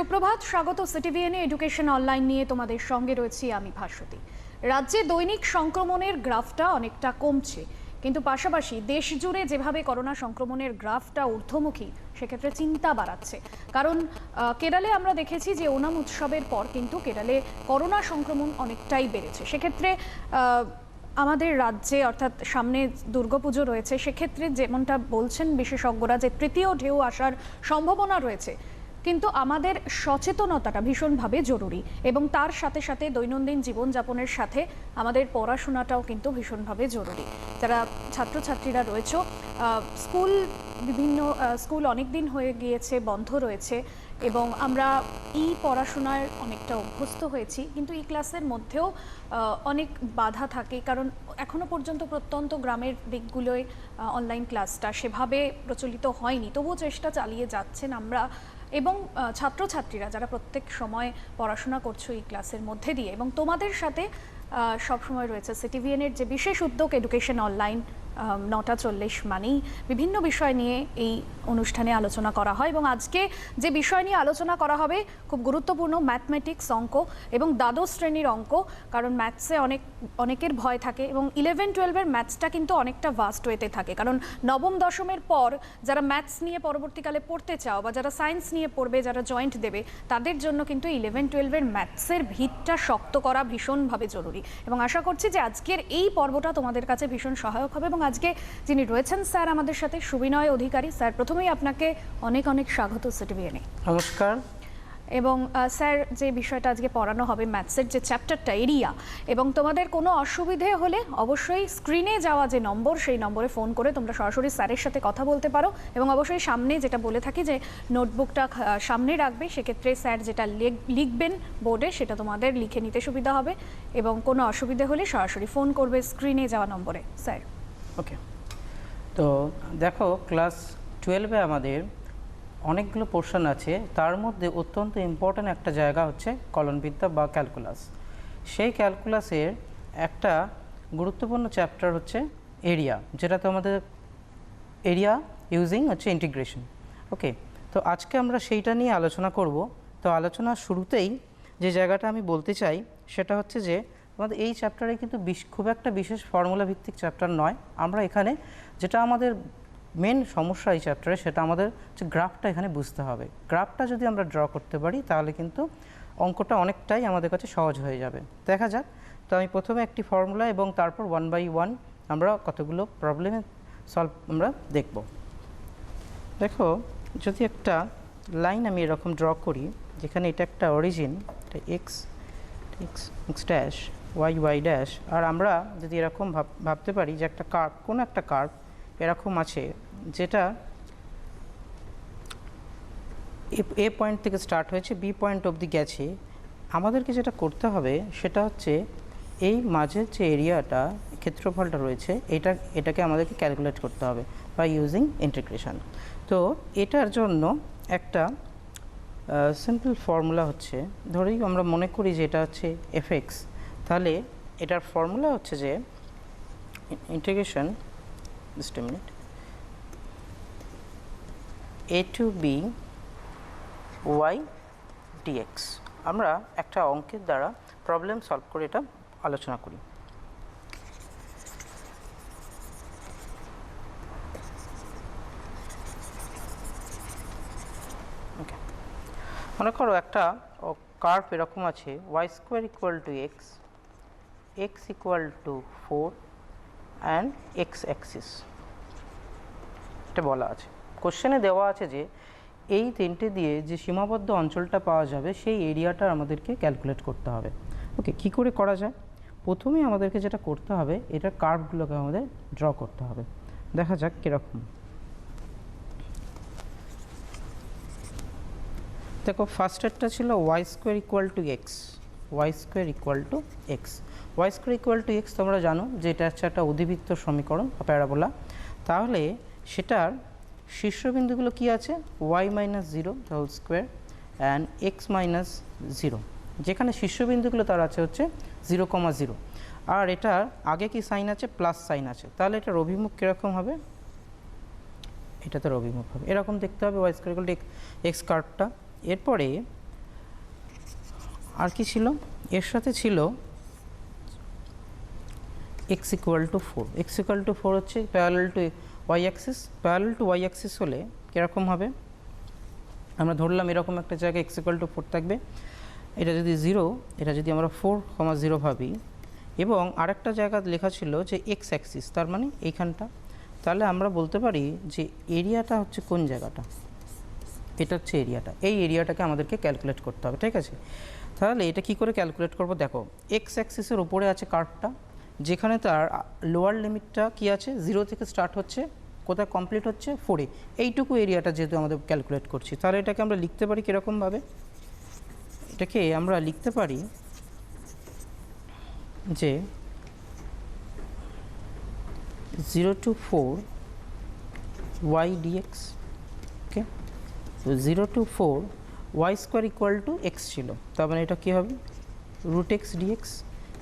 সুপ্রভাত, স্বাগত সিটিভিএনে education online নিয়ে তোমাদের সঙ্গে রয়েছি আমি ভাস্বতী। রাজ্যে দৈনিক সংক্রমণের গ্রাফটা অনেকটা কমছে, কিন্তু পাশাপাশি দেশ জুড়ে যেভাবে করোনা সংক্রমণের গ্রাফটা ঊর্ধ্বমুখী, সেক্ষেত্রে চিন্তা বাড়াচ্ছে। কারণ কেরলে আমরা দেখেছি যে ওনাম উৎসবের পর কিন্তু কেরলে করোনা সংক্রমণ অনেকটাই বেড়েছে। সেক্ষেত্রে আমাদের রাজ্যে অর্থাৎ সামনে দুর্গাপুজো রয়েছে, সেক্ষেত্রে যেমনটা বলছেন বিশেষজ্ঞরা যে তৃতীয় ঢেউ আসার সম্ভাবনা রয়েছে, কিন্তু আমাদের সচেতনতাটা ভীষণভাবে জরুরি এবং তার সাথে সাথে দৈনন্দিন জীবনযাপনের সাথে আমাদের পড়াশোনাটাও কিন্তু ভীষণভাবে জরুরি। যারা ছাত্রছাত্রীরা রয়েছে, স্কুল অনেক দিন হয়ে গিয়েছে, বন্ধ রয়েছে এবং আমরা এই পড়াশোনায় অনেকটা অভ্যস্ত হয়েছি, কিন্তু এই ক্লাসের মধ্যেও অনেক বাধা থাকে, কারণ এখনো পর্যন্ত প্রত্যন্ত গ্রামের দিকগুলোয় অনলাইন ক্লাসটা সেভাবে প্রচলিত হয়নি। তবুও চেষ্টা চালিয়ে যাচ্ছেন আমরা এবং ছাত্রছাত্রীরা যারা প্রত্যেক সময় পড়াশোনা করছো এই ক্লাসের মধ্যে দিয়ে, এবং তোমাদের সাথে সবসময় রয়েছে সিটিভিএনের যে বিশেষ উদ্যোগ এডুকেশন অনলাইন। 9:40 মানেই বিভিন্ন বিষয় নিয়ে এই অনুষ্ঠানে আলোচনা করা হয় এবং আজকে যে বিষয় নিয়ে আলোচনা করা হবে খুব গুরুত্বপূর্ণ, ম্যাথমেটিক্স, অঙ্ক এবং দ্বাদশ শ্রেণীর অঙ্ক। কারণ ম্যাথসে অনেকের ভয় থাকে এবং 11-12-এর ম্যাথসটা কিন্তু অনেকটা ভাস্ট ওয়েতে থাকে, কারণ নবম দশমের পর যারা ম্যাথস নিয়ে পরবর্তীকালে পড়তে চাও বা যারা সায়েন্স নিয়ে পড়বে, যারা জয়েন্ট দেবে, তাদের জন্য কিন্তু 11-12-এর ম্যাথসের ভিতটা শক্ত করা ভীষণভাবে জরুরি। এবং আশা করছি যে আজকের এই পর্বটা তোমাদের কাছে ভীষণ সহায়ক হবে। এবং আজকে যিনি রয়েছেন স্যার আমাদের সাথে, সুবিনয় অধিকারী স্যার, প্রথমেই আপনাকে অনেক অনেক স্বাগত সিটিভিএনে। নমস্কার। এবং স্যার, যে বিষয়টা আজকে পড়ানো হবে ম্যাথসের যে চ্যাপ্টারটা এরিয়া, এবং তোমাদের কোনো অসুবিধে হলে অবশ্যই স্ক্রিনে যাওয়া যে নম্বর, সেই নম্বরে ফোন করে তোমরা সরাসরি স্যারের সাথে কথা বলতে পারো। এবং অবশ্যই সামনে যেটা বলে থাকি যে নোটবুকটা সামনে রাখবে, সেক্ষেত্রে স্যার যেটা লিখবেন বোর্ডে সেটা তোমাদের লিখে নিতে সুবিধা হবে। এবং কোনো অসুবিধে হলে সরাসরি ফোন করবে স্ক্রিনে যাওয়া নম্বরে। স্যার ওকে, তো দেখো ক্লাস 12-এ আমাদের অনেকগুলো পোর্শন আছে, তার মধ্যে অত্যন্ত ইম্পর্ট্যান্ট একটা জায়গা হচ্ছে কলনবিদ্যা বা ক্যালকুলাস। সেই ক্যালকুলাসের একটা গুরুত্বপূর্ণ চ্যাপ্টার হচ্ছে এরিয়া, যেটা তো আমাদের এরিয়া ইউজিং হচ্ছে ইন্টিগ্রেশন। ওকে, তো আজকে আমরা সেইটা নিয়ে আলোচনা করব। তো আলোচনার শুরুতেই যে জায়গাটা আমি বলতে চাই সেটা হচ্ছে যে আমাদের এই চ্যাপ্টারে কিন্তু খুব একটা বিশেষ ফর্মুলা ভিত্তিক চ্যাপ্টার নয়। আমরা এখানে যেটা আমাদের মেন সমস্যা এই চ্যাপ্টারে, সেটা আমাদের যে গ্রাফটা এখানে বুঝতে হবে। গ্রাফটা যদি আমরা ড্র করতে পারি তাহলে কিন্তু অঙ্কটা অনেকটাই আমাদের কাছে সহজ হয়ে যাবে। দেখা যাক। তো আমি প্রথমে একটি ফর্মুলা এবং তারপর 1 by 1 আমরা কতগুলো প্রবলেমের সলভ আমরা দেখব। দেখো, যদি একটা লাইন আমি এরকম ড্র করি, যেখানে এটা একটা অরিজিন, এটা এক্স ড্যাশ ওয়াই ড্যাশ, আর আমরা যদি এরকম ভাবতে পারি যে একটা কার্ভ, কোনো একটা কার্ভ এরকম আছে যেটা এ পয়েন্ট থেকে স্টার্ট হয়েছে, বি পয়েন্ট অবধি গেছে। আমাদেরকে যেটা করতে হবে সেটা হচ্ছে এই মাঝের যে এরিয়াটা, ক্ষেত্রফলটা রয়েছে, এটাকে আমাদেরকে ক্যালকুলেট করতে হবে বাই ইউজিং ইন্টিগ্রেশন। তো এটার জন্য একটা সিম্পল ফর্মুলা হচ্ছে, ধরেই আমরা মনে করি যে এটা হচ্ছে এফএক্স, তাহলে এটার ফর্মুলা হচ্ছে যে integration just a minute, a to b y dx। আমরা একটা অঙ্কের দ্বারা প্রবলেম সলভ করে এটা আলোচনা করি। ওকে, মনে করো একটা কার্ভ এরকম আছে, y square equal to x, x equal to 4 and x Axis. এটা বলা আছে, কোশ্চেনে দেওয়া আছে যে এই তিনটে দিয়ে যে সীমাবদ্ধ অঞ্চলটা পাওয়া যাবে সেই এরিয়াটা আমাদেরকে ক্যালকুলেট করতে হবে। ওকে, কী করে করা যায়? প্রথমেই আমাদেরকে যেটা করতে হবে, এটার কার্ভগুলোকে আমাদের ড্র করতে হবে। দেখা যাক কীরকম। দেখো, ফার্স্টেরটা ছিল y square equal to x, y square equal to x. Y square equal to x তোমরা জানো যে এটা হচ্ছে একটা অধিবৃত্ত সমীকরণ, প্যারাবোলা। তাহলে সেটার শীর্ষবিন্দুগুলো কি আছে? Y minus 0 whole square and x minus 0, যেখানে শীর্ষবিন্দুগুলো তার আছে হচ্ছে 0,0, আর এটার আগে কি সাইন আছে? প্লাস সাইন আছে। তাহলে এটার অভিমুখ কীরকম হবে? এটা তার অভিমুখ হবে এরকম দেখতে হবে, y square equal to x কার্ভটা। এরপরে আর কি ছিল এর সাথে ছিল x equal to 4, x equal to 4 হচ্ছে parallel to y axis. Parallel to y axis হলে কীরকম হবে, আমরা ধরলাম এরকম একটা জায়গায় x ইকুয়াল টু 4 থাকবে, এটা যদি 0, এটা যদি আমরা 4,0 ভাবি, এবং আরেকটা জায়গা লেখা ছিল যে x অ্যাক্সিস, তার মানে এইখানটা, তাহলে আমরা বলতে পারি যে এরিয়াটা হচ্ছে কোন জায়গাটা, এটা হচ্ছে এরিয়াটা, এই এরিয়াটাকে আমাদেরকে ক্যালকুলেট করতে হবে, ঠিক আছে। তাহলে এটা কি করে ক্যালকুলেট করব, দেখো x অ্যাক্সিসের উপরে আছে কার্ভটা, যেখানে তার লোয়ার লিমিটটা কি আছে 0 থেকে স্টার্ট হচ্ছে, কোথায় কমপ্লিট হচ্ছে 4-এ, এইটুকু এরিয়াটা যেহেতু আমাদের ক্যালকুলেট করছি, তাহলে এটাকে আমরা লিখতে পারি কীরকমভাবে, এটাকে আমরা লিখতে পারি যে 0 to 4 y dx, ওকে। তো 0 to 4 y square equal to x ছিল, তার মানে এটা কী হবে রুট এক্স ডিএক্স।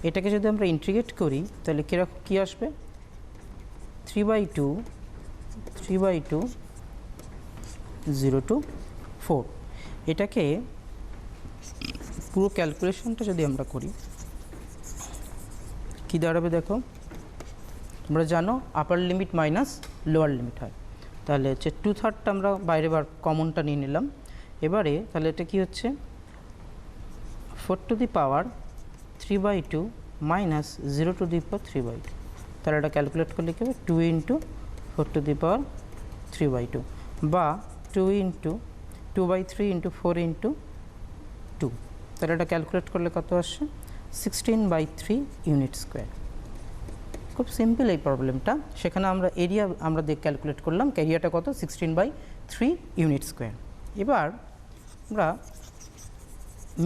এটাকে যদি আমরা ইন্টিগ্রেট করি তাহলে কীরকম কী আসবে 3/2 0 to 4। এটাকে পুরো ক্যালকুলেশনটা যদি আমরা করি কী দাঁড়াবে, দেখো আমরা জানো আপার লিমিট মাইনাস লোয়ার লিমিট হয়, তাহলে হচ্ছে 2/3 আমরা বাইরে কমনটা নিয়ে নিলাম। এবারে তাহলে এটা কি হচ্ছে 4 to the power 3/2 minus 0 to the power 3/2, তাহলে এটা ক্যালকুলেট করলে কী হবে 2 into 4 to the power 3/2 বা 2/3 into 4 into 2, তাহলে এটা ক্যালকুলেট করলে কত আসছে 16/3 ইউনিট স্কোয়ার। খুব সিম্পল এই প্রবলেমটা, সেখানে আমরা এরিয়া আমরা ক্যালকুলেট করলাম, এরিয়াটা কত 16/3 ইউনিট স্কোয়ার। এবার আমরা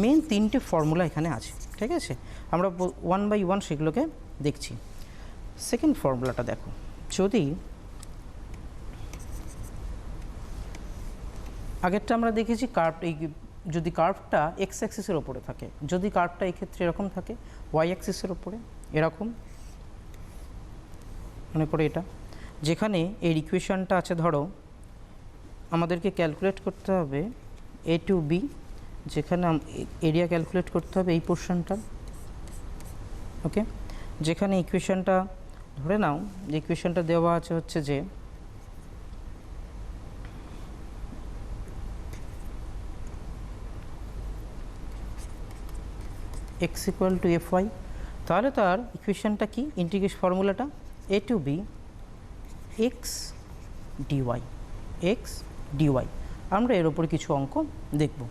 মেন 3টে ফর্মুলা এখানে আছে, ঠিক আছে, আমরা 1 by 1 সেগুলোকে দেখছি। সেকেন্ড ফর্মুলাটা দেখো, যদি আগেরটা আমরা দেখেছি কার্ভ, এই যদি কার্ভটা এক্স অ্যাক্সিসের ওপরে থাকে, যদি কার্ভটা এই ক্ষেত্রে এরকম থাকে ওয়াই অ্যাক্সিসের ওপরে এরকম, মনে করে এটা, যেখানে এর ইকুয়েশনটা আছে, ধরো আমাদেরকে ক্যালকুলেট করতে হবে এ টু বি, যেখানে এরিয়া ক্যালকুলেট করতে হবে এই পোর্শনটা, ওকে, যেখানে ইকুয়েশনটা ধরে নাও যে ইকুয়েশনটা দেওয়া আছে হচ্ছে যে x equal to F y, তাহলে তার ইকুয়েশনটা কি, ইন্টিগ্রেশন ফর্মুলাটা A to B x dy. আমরা এর ওপরে কিছু অঙ্ক দেখব।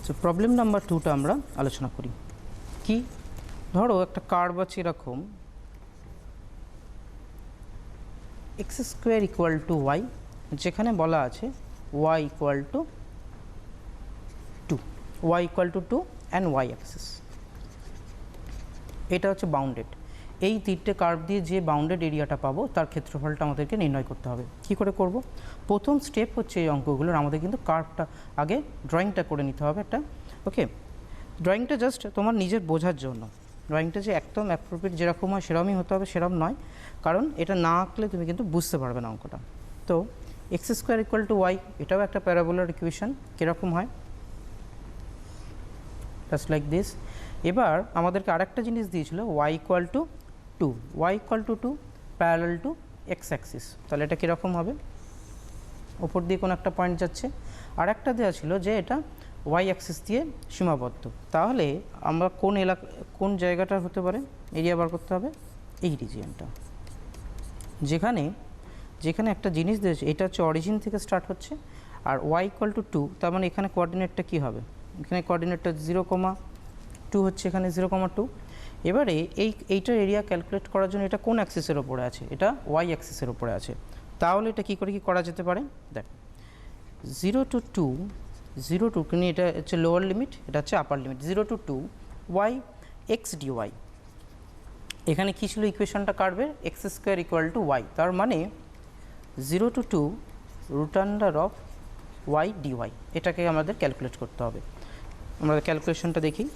তো প্রবলেম নাম্বার 2টা আমরা আলোচনা করি। কি, ধরো একটা কার্ভ আছে এরকম x square equal to y, যেখানে বলা আছে y equal to 2 and y axis, এটা হচ্ছে বাউন্ডেড। এই 3টে কার্ভ দিয়ে যে বাউন্ডেড এরিয়াটা পাবো তার ক্ষেত্রফলটা আমাদেরকে নির্ণয় করতে হবে। কি করে করব, প্রথম স্টেপ হচ্ছে এই অঙ্কগুলোর আমাদের কিন্তু কার্ভটা আগে ড্রয়িংটা করে নিতে হবে একটা, ওকে। ড্রয়িংটা জাস্ট তোমার নিজের বোঝার জন্য, ড্রয়িংটা যে একদম অ্যাপ্রোপ্রিয়েট যেরকম হয় সেরকমই হতে হবে সেরকম নয়, কারণ এটা না আঁকলে তুমি কিন্তু বুঝতে পারবে না অঙ্কটা। তো x square equal to y, এটাও একটা প্যারাবোলার ইকুয়েশন, কীরকম হয় জাস্ট লাইক দিস। এবার আমাদেরকে আরেকটা জিনিস দিয়েছিল y equal to 2 parallel to x Axis, তাহলে এটা কীরকম হবে, ওপর দিয়ে কোনো একটা পয়েন্ট যাচ্ছে, আর একটা দেওয়া ছিল যে এটা ওয়াই অ্যাক্সিস দিয়ে সীমাবদ্ধ, তাহলে আমরা কোন জায়গাটা হতে পারে এরিয়া বার করতে হবে, এই রিজিয়নটা, যেখানে একটা জিনিস দিয়েছে, এটা হচ্ছে অরিজিন থেকে স্টার্ট হচ্ছে, আর y ইকুয়াল টু 2, তার মানে এখানে কোঅর্ডিনেটটা কী হবে, এখানে কোঅর্ডিনেটটা 0,2 হচ্ছে, এখানে 0,2। এবারে এইটার এরিয়া ক্যালকুলেট করার জন্য এটা কোন অ্যাক্সিসের ওপরে আছে, এটা ওয়াই অ্যাক্সিসের ওপরে আছে, তাহলে এটা কী করা যেতে পারে, দেখ 0 to 2 কিন্তু এটা হচ্ছে লোয়ার লিমিট, এটা হচ্ছে upper limit, 0 to 2 y x dy. এখানে কী ছিল ইকুয়েশনটা কার্ভের, x square equal to y, তার মানে 0 to 2 root under of y dy, এটাকে আমাদের ক্যালকুলেট করতে হবে। আমরা ক্যালকুলেশনটা দেখি,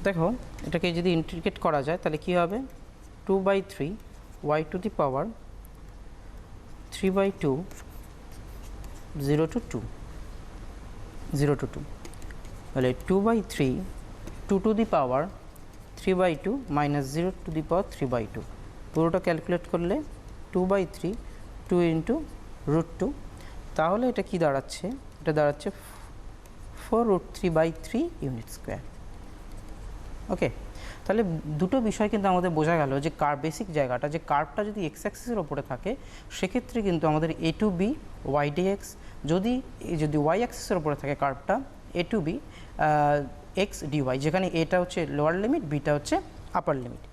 দেখো এটাকে যদি ইন্টিগ্রেট করা যায় তাহলে কী হবে 2/3 y two the power 3/2 0 to 2, 0 to 2, তাহলে 2/3 2 to the power 3/2 minus 0 to the power 3/2, পুরোটা ক্যালকুলেট করলে 2/3 2 into √2, তাহলে এটা কি দাঁড়াচ্ছে, এটা দাঁড়াচ্ছে 4√3/3 ইউনিট স্কোয়ার। ওকে, তাহলে দুটো বিষয় কিন্তু আমাদের বোঝা গেল যে বেসিক জায়গাটা, যে কার্ভটা যদি এক্স অ্যাক্সিসের ওপরে থাকে সেক্ষেত্রে কিন্তু আমাদের a to b y dx, যদি y অ্যাক্সিসের ওপরে থাকে কার্ভটা a to b x dy, যেখানে এটা হচ্ছে লোয়ার লিমিট, বিটা হচ্ছে আপার লিমিট।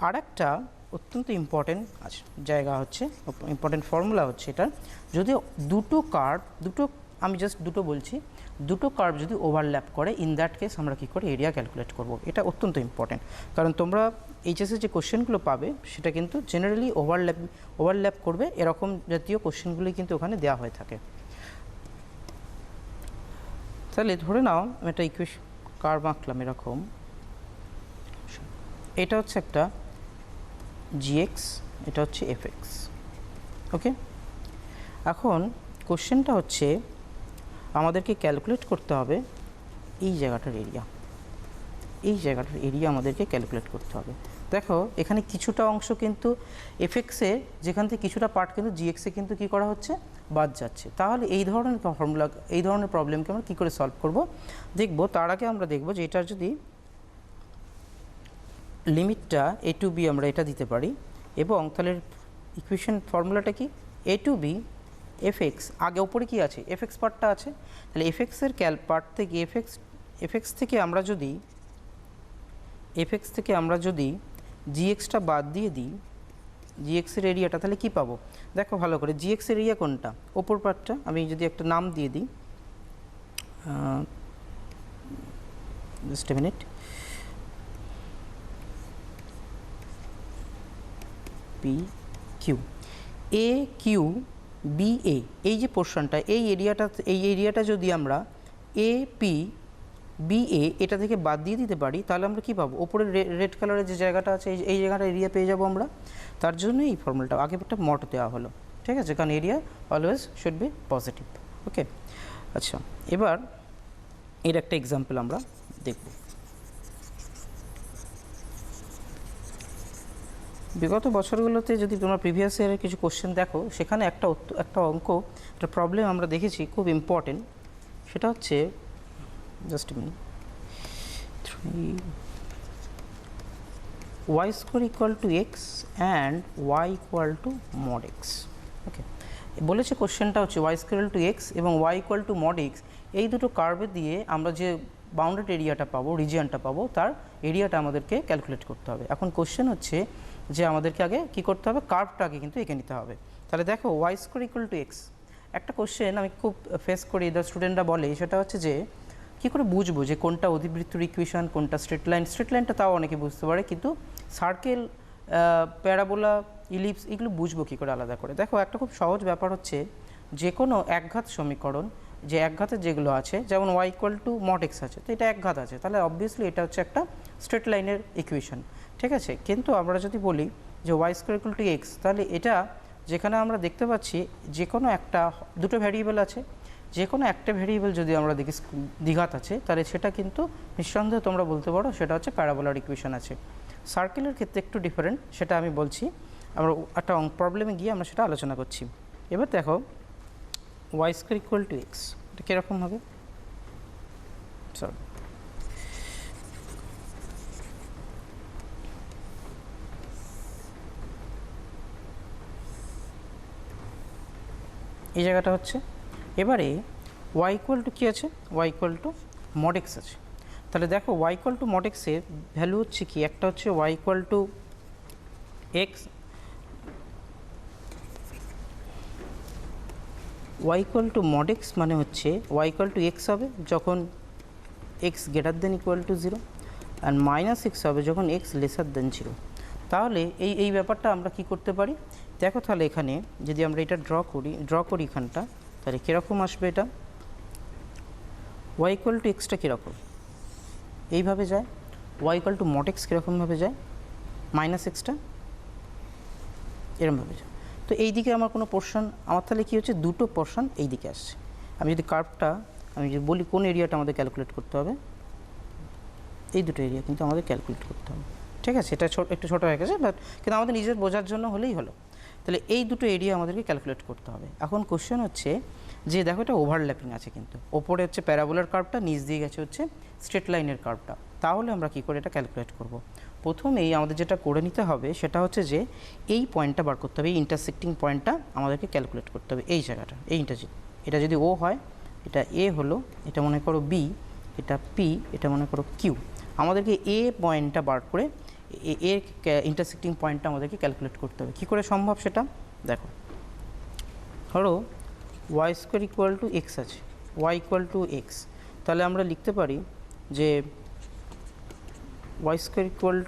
আর একটা অত্যন্ত ইম্পর্টেন্ট জায়গা হচ্ছে, ইম্পর্টেন্ট ফর্মুলা হচ্ছে এটা, যদি দুটো কার্ভ, আমি জাস্ট দুটো বলছি, দুটো কার্ভ যদি ওভারল্যাপ করে, ইন দ্যাট কেস আমরা কী করে এরিয়া ক্যালকুলেট করব। এটা অত্যন্ত ইম্পর্টেন্ট, কারণ তোমরা এইচএসের যে কোশ্চেনগুলো পাবে সেটা কিন্তু জেনারেলি ওভারল্যাপ করবে, এরকম জাতীয় কোশ্চেনগুলি কিন্তু ওখানে দেওয়া হয়ে থাকে। তাহলে ধরে নাও আমি একটা কার্ভ আঁকলাম এরকম, এটা হচ্ছে একটা জিএক্স, এটা হচ্ছে এফএক্স। ওকে, এখন কোশ্চেনটা হচ্ছে আমাদেরকে ক্যালকুলেট করতে হবে এই জায়গাটার এরিয়া, এই জায়গাটার এরিয়া আমাদেরকে ক্যালকুলেট করতে হবে। দেখো এখানে কিছুটা অংশ কিন্তু এফএক্সের, যেখান থেকে কিছুটা পার্ট কিন্তু জিএক্সে কিন্তু কী করা হচ্ছে, বাদ যাচ্ছে। তাহলে এই ধরনের ফর্মুলা, এই ধরনের প্রবলেমকে আমরা কী করে সলভ করব দেখব। তার আগে আমরা দেখব যে এটার যদি লিমিটটা a to b আমরা এটা দিতে পারি, এবং তাহলে ইকুয়েশন ফর্মুলাটা কি, a to b fx, আগে উপরে কি আছে, fx পার্টটা আছে, তাহলে fx-এর পার্ট থেকে fx থেকে আমরা যদি gx-টা বাদ দিয়ে দিই, gx-এর এরিয়াটা, তাহলে কি পাবো দেখো ভালো করে, gx-এর এরিয়া কোনটা, ওপর পার্টটা, আমি যদি একটা নাম দিয়ে দিই, just a minute, P Q, A Q B A, এই যে পোর্শনটা, এই এরিয়াটা যদি আমরা এ পি বি এ এটা থেকে বাদ দিয়ে দিতে পারি, তাহলে আমরা কী পাবো, ওপরে রেড কালারের যে জায়গাটা আছে এই জায়গাটা এরিয়া পেয়ে যাবো আমরা। তার জন্য এই ফর্মুলাটা আগে একটা মট দেওয়া হলো, ঠিক আছে, কারণ area always should be positive. Okay, আচ্ছা, এবার এর একটা এক্সাম্পল আমরা দেখব। বিগত বছরগুলোতে যদি তোমরা প্রিভিয়াস ইয়ারের কিছু কোশ্চেন দেখো, সেখানে একটা অঙ্ক, একটা প্রবলেম আমরা দেখেছি খুব ইম্পর্টেন্ট, সেটা হচ্ছে just minute, 3 y square equal to x and y equal to mod x. Okay, বলেছে কোশ্চেনটা হচ্ছে y স্কোয়ার টু এক্স এবং y equal to mod x, এই দুটো কার্ভে দিয়ে আমরা যে বাউন্ডেড এরিয়াটা পাবো, রিজিয়নটা পাবো, তার এরিয়াটা আমাদেরকে ক্যালকুলেট করতে হবে। এখন কোশ্চেন হচ্ছে যে আমাদেরকে আগে কী করতে হবে, কার্ভটাকে কিন্তু এঁকে নিতে হবে। তাহলে দেখো y square equal to x, একটা কোশ্চেন আমি খুব ফেস করি, স্টুডেন্টরা বলে, সেটা হচ্ছে যে কী করে বুঝবো যে কোনটা অধিবৃত্তর ইকুয়েশন, কোনটা স্ট্রেট লাইনটা তাও অনেকে বুঝতে পারে, কিন্তু সার্কেল, প্যারাবোলা, ইলিপস, এগুলো বুঝবো কী করে আলাদা করে। দেখো একটা খুব সহজ ব্যাপার হচ্ছে, যে কোনো একঘাত সমীকরণ, যে একঘাতের যেগুলো আছে, যেমন y equal to mod x আছে, তো এটা একঘাত আছে, তাহলে অবভিয়াসলি এটা হচ্ছে একটা স্ট্রেট লাইনের ইকুয়েশন, ঠিক আছে। কিন্তু আমরা যদি বলি যে y square equal to x, তাহলে এটা যেখানে আমরা দেখতে পাচ্ছি যে কোনো দুটো ভ্যারিয়েবল আছে, যে কোনো একটা ভ্যারিয়েবল যদি আমরা দেখি দ্বিঘাত আছে, তাহলে সেটা কিন্তু নিঃসন্দেহে তোমরা বলতে পারো সেটা হচ্ছে প্যারাবোলার ইকুয়েশন আছে। সার্কেলের ক্ষেত্রে একটু ডিফারেন্ট, সেটা আমি বলছি, আমরা একটা প্রবলেমে গিয়ে আমরা সেটা আলোচনা করছি। এবার দেখো y square equal to x, এটা কীরকম হবে, সরি, এই জায়গাটা হচ্ছে, এবারে y ইকুয়াল টু কী আছে, y equal to mod x আছে। তাহলে দেখো y ইকুয়াল টু মড এক্সের ভ্যালু হচ্ছে কি, একটা হচ্ছে y equal to x, y equal to mod x মানে হচ্ছে y ইকুয়াল টু এক্স হবে যখন x greater than equal to 0, আর মাইনাস এক্স হবে যখন x লেসার দেন 0। তাহলে এই ব্যাপারটা আমরা কি করতে পারি, দেখো তাহলে এখানে যদি আমরা এটা ড্র করি এখানটা, তাহলে কীরকম আসবে, এটা y ইকুয়াল টু এক্সটা কীরকম, এইভাবে যায়, y equal to mod x কীরকমভাবে যায়, মাইনাস এক্সটা এরমভাবে যায়। তো এই দিকে আমার কোনো পোর্শন, আমার তাহলে কী হচ্ছে, দুটো পোর্শন এই দিকে আসছে, আমি যদি কার্ভটা আমি যদি বলি কোন এরিয়াটা আমাদের ক্যালকুলেট করতে হবে, এই দুটো এরিয়া কিন্তু আমাদের ক্যালকুলেট করতে হবে। ঠিক আছে, এটা একটু ছোটো হয়ে গেছে, বাট কিন্তু আমাদের নিজের বোঝার জন্য হলেই হলো। তাহলে এই দুটো এরিয়া আমাদেরকে ক্যালকুলেট করতে হবে। এখন কোশ্চেন হচ্ছে যে দেখো এটা ওভারল্যাপিং আছে, কিন্তু ওপরে হচ্ছে প্যারাবোলার কার্ভটা, নিচ দিয়ে গেছে হচ্ছে স্ট্রেট লাইনের কার্ভটা। তাহলে আমরা কী করে এটা ক্যালকুলেট করব? প্রথমেই আমাদের যেটা করে নিতে হবে সেটা হচ্ছে যে এই পয়েন্টটা বার করতে হবে, এই ইন্টারসেক্টিং পয়েন্টটা আমাদেরকে ক্যালকুলেট করতে হবে। এই জায়গাটা, এটা যদি ও হয়, এটা এ হলো, এটা মনে করো বি, এটা পি, এটা মনে করো কিউ। আমাদেরকে এ পয়েন্টটা বার করে এর ইন্টারসেক্টিং পয়েন্টটা আমাদেরকে ক্যালকুলেট করতে হবে। কী করে সম্ভব সেটা দেখো। ধরো y square equal to x আছে, ওয়াই ইকুয়াল টু এক্স, তাহলে আমরা লিখতে পারি যে ওয়াই স্কোয়ার ইকুয়াল,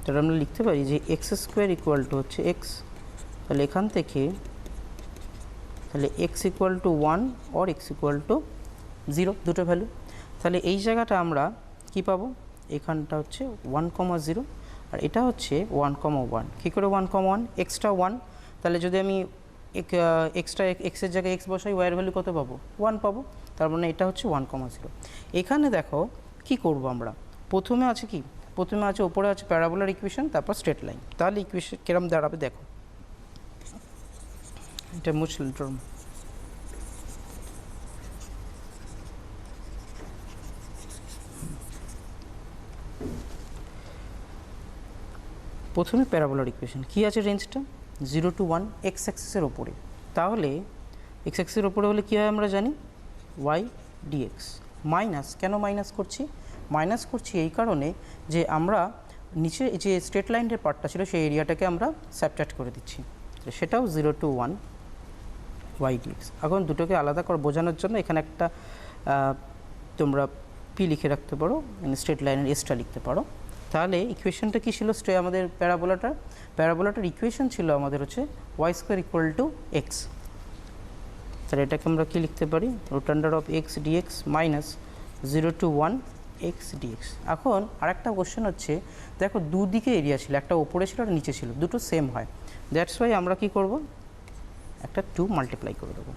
তাহলে আমরা লিখতে পারি যে এক্স স্কোয়ার ইকুয়াল টু হচ্ছে এক্স। তাহলে এখান থেকে তাহলে x equal to 1 or x equal to 0, দুটো ভ্যালু। তাহলে এই জায়গাটা আমরা কি পাবো, এখানটা হচ্ছে 1,0 আর এটা হচ্ছে 1,1। কী করে 1,1? এক্সট্রা 1, তাহলে যদি আমি এক্সট্রা এক্সের জায়গায় এক্স বসাই, ওয়াইয়ের ভ্যালু কত পাবো? 1 পাবো। তার মানে এটা হচ্ছে 1,0। এখানে দেখো কি করব আমরা, প্রথমে আছে কি, প্রথমে আছে ওপরে আছে প্যারাবোলার ইকুয়েশন, তারপর স্ট্রেট লাইন। তাহলে ইকুয়েশন কিরম দাঁড়াবে দেখো, এটা মুছল ড্রম। প্রথমে প্যারাবোলার ইকুয়েশন কী আছে, রেঞ্জটা 0 to 1 এক্স অ্যাক্সিসের ওপরে। তাহলে এক্স অ্যাক্সিসের ওপরে হলে কী হয় আমরা জানি, ওয়াই ডিএক্স মাইনাস। কেন মাইনাস করছি? মাইনাস করছি এই কারণে যে আমরা নিচে যে স্ট্রেট লাইনের পার্টটা ছিল সেই এরিয়াটাকে আমরা সাবট্রাক্ট করে দিচ্ছি, সেটাও 0 to 1 ওয়াই ডিএক্স। এখন দুটোকে আলাদা করে বোঝানোর জন্য এখানে একটা তোমরা পি লিখে রাখতে পারো, মানে স্ট্রেট লাইনের এসটা লিখতে পারো। তাহলে ইকুয়েশনটা কী ছিল আমাদের প্যারাবোলাটার ইকুয়েশন ছিল আমাদের হচ্ছে y square equal to x. তাহলে এটাকে আমরা কী লিখতে পারি, root under of x dx minus 0 to 1 x dx. এখন আরেকটা কোশ্চেন হচ্ছে, দেখো দুদিকে এরিয়া ছিল, একটা ওপরে ছিল আর নিচে ছিল, দুটো সেম হয়। দ্যাটস ওয়াই আমরা কী করব, একটা 2 মাল্টিপ্লাই করে দেবো,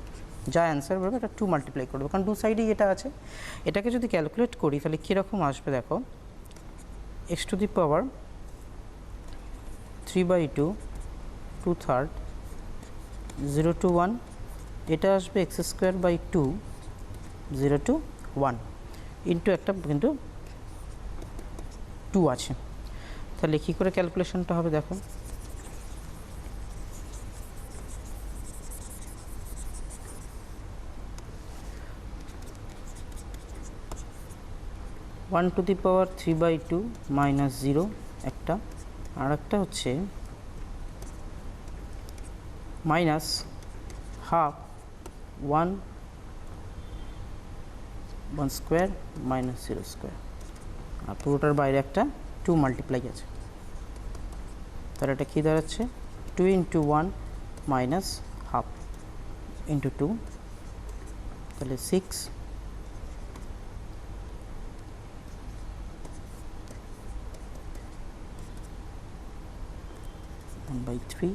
যা অ্যান্সার বেরোবে এটা 2 মাল্টিপ্লাই করে দেবো, কারণ দু সাইডেই এটা আছে। এটাকে যদি ক্যালকুলেট করি তাহলে কীরকম আসবে দেখো, x to the power 3/2 2/3 0 to 1, এটা আসবে x square by 2 0 to 1 into একটা কিন্তু 2 আছে। তাহলে কী করে ক্যালকুলেশনটা হবে দেখো, one to the power 3/2 minus 0 একটা, আর একটা হচ্ছে minus half 1 square minus 0 square, আর পুরোটার বাইরে একটা 2 মাল্টিপ্লাই আছে। তাহলে এটা কী দাঁড়াচ্ছে, 2 into 1 মাইনাস হাফ ইন্টু 2, তাহলে 6 1/3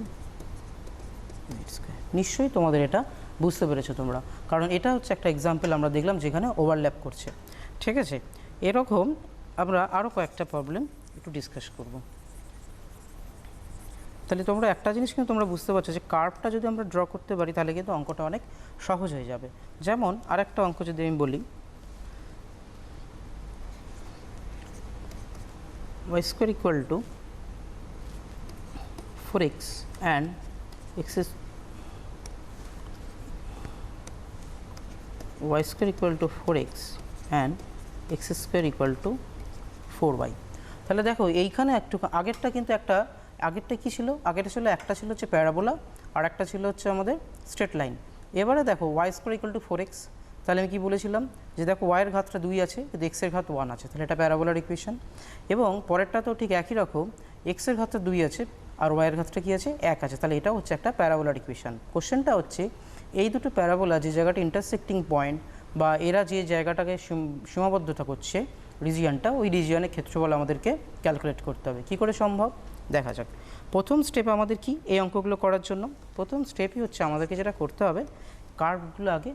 স্কোয়ার। নিশ্চয়ই তোমাদের এটা বুঝতে পেরেছো তোমরা, কারণ এটা হচ্ছে একটা এক্সাম্পল আমরা দেখলাম যেখানে ওভারল্যাপ করছে। ঠিক আছে, এরকম আমরা আরও কয়েকটা প্রবলেম একটু ডিসকাস করব। তাহলে তোমরা একটা জিনিস কিন্তু তোমরা বুঝতে পারছো যে কার্ভটা যদি আমরা ড্র করতে পারি তাহলে কিন্তু অঙ্কটা অনেক সহজ হয়ে যাবে। যেমন আরেকটা অঙ্ক যদি আমি বলি, y square equal two 4x and x is y square equal to 4x and x square equal to 4y। তাহলে দেখো এইখানে একটু আগেরটা কিন্তু আগেরটা কী ছিল, আগেরটা ছিল একটা ছিল হচ্ছে প্যারাবোলা আর একটা ছিল হচ্ছে আমাদের স্ট্রেট লাইন। এবারে দেখো y square equal two 4x, তাহলে আমি কি বলেছিলাম যে দেখো y এর ঘাতটা 2 আছে কিন্তু x এর ঘাত 1 আছে, তাহলে এটা প্যারাবোলার ইকুয়েশন। এবং পরেরটা তো ঠিক একই রকম, x এর ঘাতটা 2 আছে আর y এর ঘাতটা কী আছে 1 আছে, তাহলে এটা হচ্ছে একটা প্যারাবোলার ইকুয়েশন। কোশ্চেনটা হচ্ছে এই দুটো প্যারাবোলা যে জায়গাটা ইন্টারসেক্টিং পয়েন্ট বা এরা যে জায়গাটাকে সীমাবদ্ধতা করছে রিজিয়নটা, ওই রিজিয়নের ক্ষেত্রফল আমাদেরকে ক্যালকুলেট করতে হবে। কী করে সম্ভব দেখা যাক। প্রথম স্টেপ আমাদের কি এই অঙ্কগুলো করার জন্য? প্রথম স্টেপই হচ্ছে আমাদেরকে যেটা করতে হবে, কার্ভগুলো আগে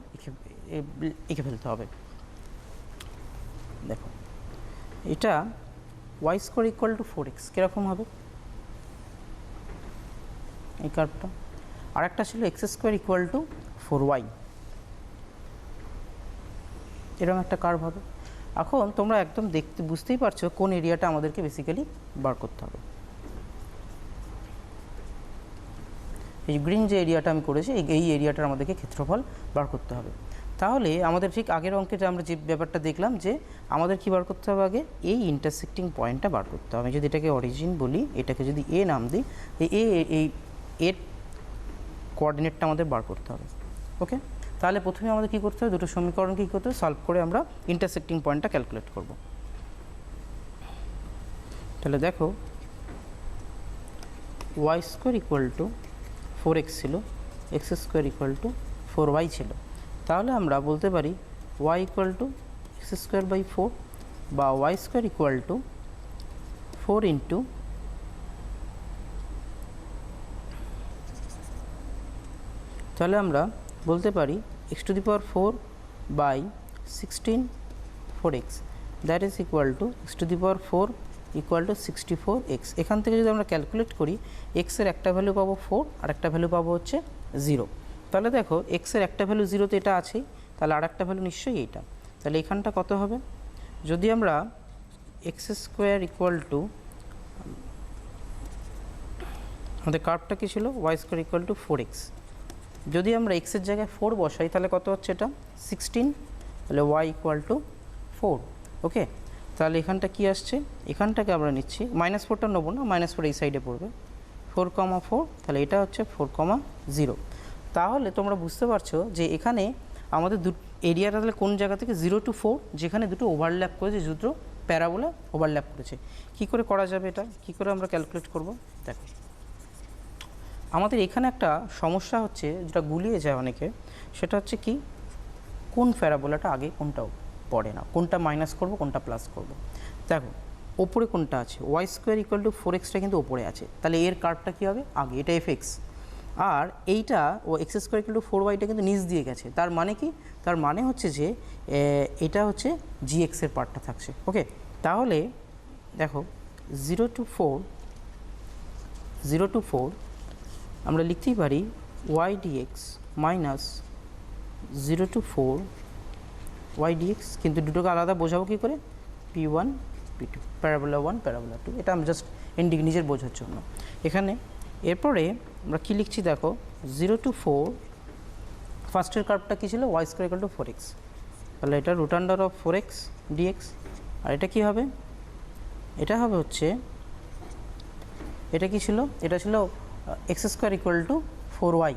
এঁকে ফেলতে হবে। দেখো এটা Y square equal two 4x কীরকম হবে এই কার্ভটা, আর একটা ছিল x square equal two 4y, এরকম একটা কার্ভ হবে। এখন তোমরা একদম দেখতে বুঝতেই পারছো কোন এরিয়াটা আমাদেরকে বেসিক্যালি বার করতে হবে। এই গ্রিন যে এরিয়াটা আমি করেছি এই এরিয়াটার আমাদেরকে ক্ষেত্রফল বার করতে হবে। তাহলে আমাদের ঠিক আগের অঙ্কে আমরা যে ব্যাপারটা দেখলাম যে আমাদের কী বার করতে হবে, আগে এই ইন্টারসেক্টিং পয়েন্টটা বার করতে হবে। যদি এটাকে অরিজিন বলি, এটাকে যদি এ নাম দিই, এই এর কোঅর্ডিনেটটা আমাদের বার করতে হবে। ওকে, তাহলে প্রথমে আমাদের কী করতে হবে, দুটো সমীকরণ কী করতে হবে, সলভ করে আমরা ইন্টারসেক্টিং পয়েন্টটা ক্যালকুলেট করব। তাহলে দেখো Y square equal two 4x ছিল, x square equal two 4y ছিল। তাহলে আমরা বলতে পারি y equal to x square by 4 বা y square equal to 4 into তাহলে আমরা বলতে পারি x to the power 4 by 16 4x, that is equal to x to the power 4 equal to 64x। এখান থেকে যদি আমরা ক্যালকুলেট করি, এক্সের একটা ভ্যালু পাবো 4 আর একটা ভ্যালু পাবো হচ্ছে 0। তাহলে দেখো এক্সের একটা ভ্যালু 0 তো এটা আছেই, তাহলে আর একটা ভ্যালু নিশ্চয়ই এইটা। তাহলে এখানটা কত হবে, যদি আমরা এক্স স্কোয়ার ইকুয়াল টু, আমাদের কার্ভটা কী ছিল, y square equal two 4x, যদি আমরা এক্সের জায়গায় 4 বসাই তাহলে কত হচ্ছে এটা 16, তাহলে ওয়াই ইকুয়াল টু 4। ওকে, তাহলে এখানটা কি আসছে, এখানটাকে আমরা নিচ্ছি -4টা নেবো না, -4 এই সাইডে পড়বে, 4,4, তাহলে এটা হচ্ছে 4,0। তাহলে তোমরা বুঝতে পারছো যে এখানে আমাদের এরিয়াটা তাহলে কোন জায়গা থেকে 0 to 4, যেখানে দুটো ওভারল্যাপ করেছে, দুটো প্যারাবোলা ওভারল্যাপ করেছে। কি করে করা যাবে এটা, কি করে আমরা ক্যালকুলেট করব? দেখো আমাদের এখানে একটা সমস্যা হচ্ছে যেটা গুলিয়ে যায় অনেকে, সেটা হচ্ছে কি, কোন প্যারাবোলাটা আগে কোনটা পড়ে না, কোনটা মাইনাস করব কোনটা প্লাস করব। দেখো ওপরে কোনটা আছে, ওয়াই স্কোয়ার ইকুয়াল টু 4xটা কিন্তু ওপরে আছে, তাহলে এর কার্ভটা কী হবে আগে, এটা fx, আর এইটা ও এক্স স্কোয়ার ইকুয়াল টু 4yটা কিন্তু নিচ দিয়ে গেছে। তার মানে কি, তার মানে হচ্ছে যে এটা হচ্ছে gx এর পার্টটা থাকছে। ওকে, তাহলে দেখো 0 to 4 আমরা লিখতেই পারি y dx minus 0 to 4 y dx, কিন্তু দুটোকে আলাদা বোঝাবো কী করে, p1 p2, প্যারাবোলা 1 প্যারাবোলা 2, এটা আমি জাস্ট নিজের বোঝার জন্য এখানে। এরপরে আমরা কী লিখছি দেখো, 0 to 4 ফার্স্টের কার্ভটা কী ছিল, y square equal two 4x, তাহলে এটা root under of 4x dx, আর এটা কী হবে, এটা হবে হচ্ছে, এটা কি ছিল, এটা ছিল x square equal two 4y,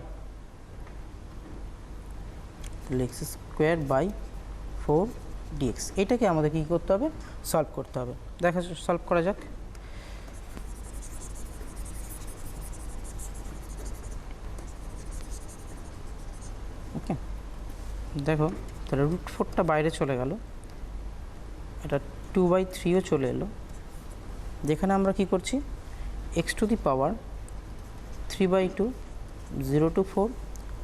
তাহলে এক্স স্কোয়ার বাই 4 dx। এটাকে আমাদের কী করতে হবে, সলভ করতে হবে। দেখা সলভ করা যাক। ওকে, দেখো তাহলে √4টা বাইরে চলে গেল, এটা 2/3ও চলে এলো। যেখানে আমরা কি করছি, x to the power 3/2 0 to 4,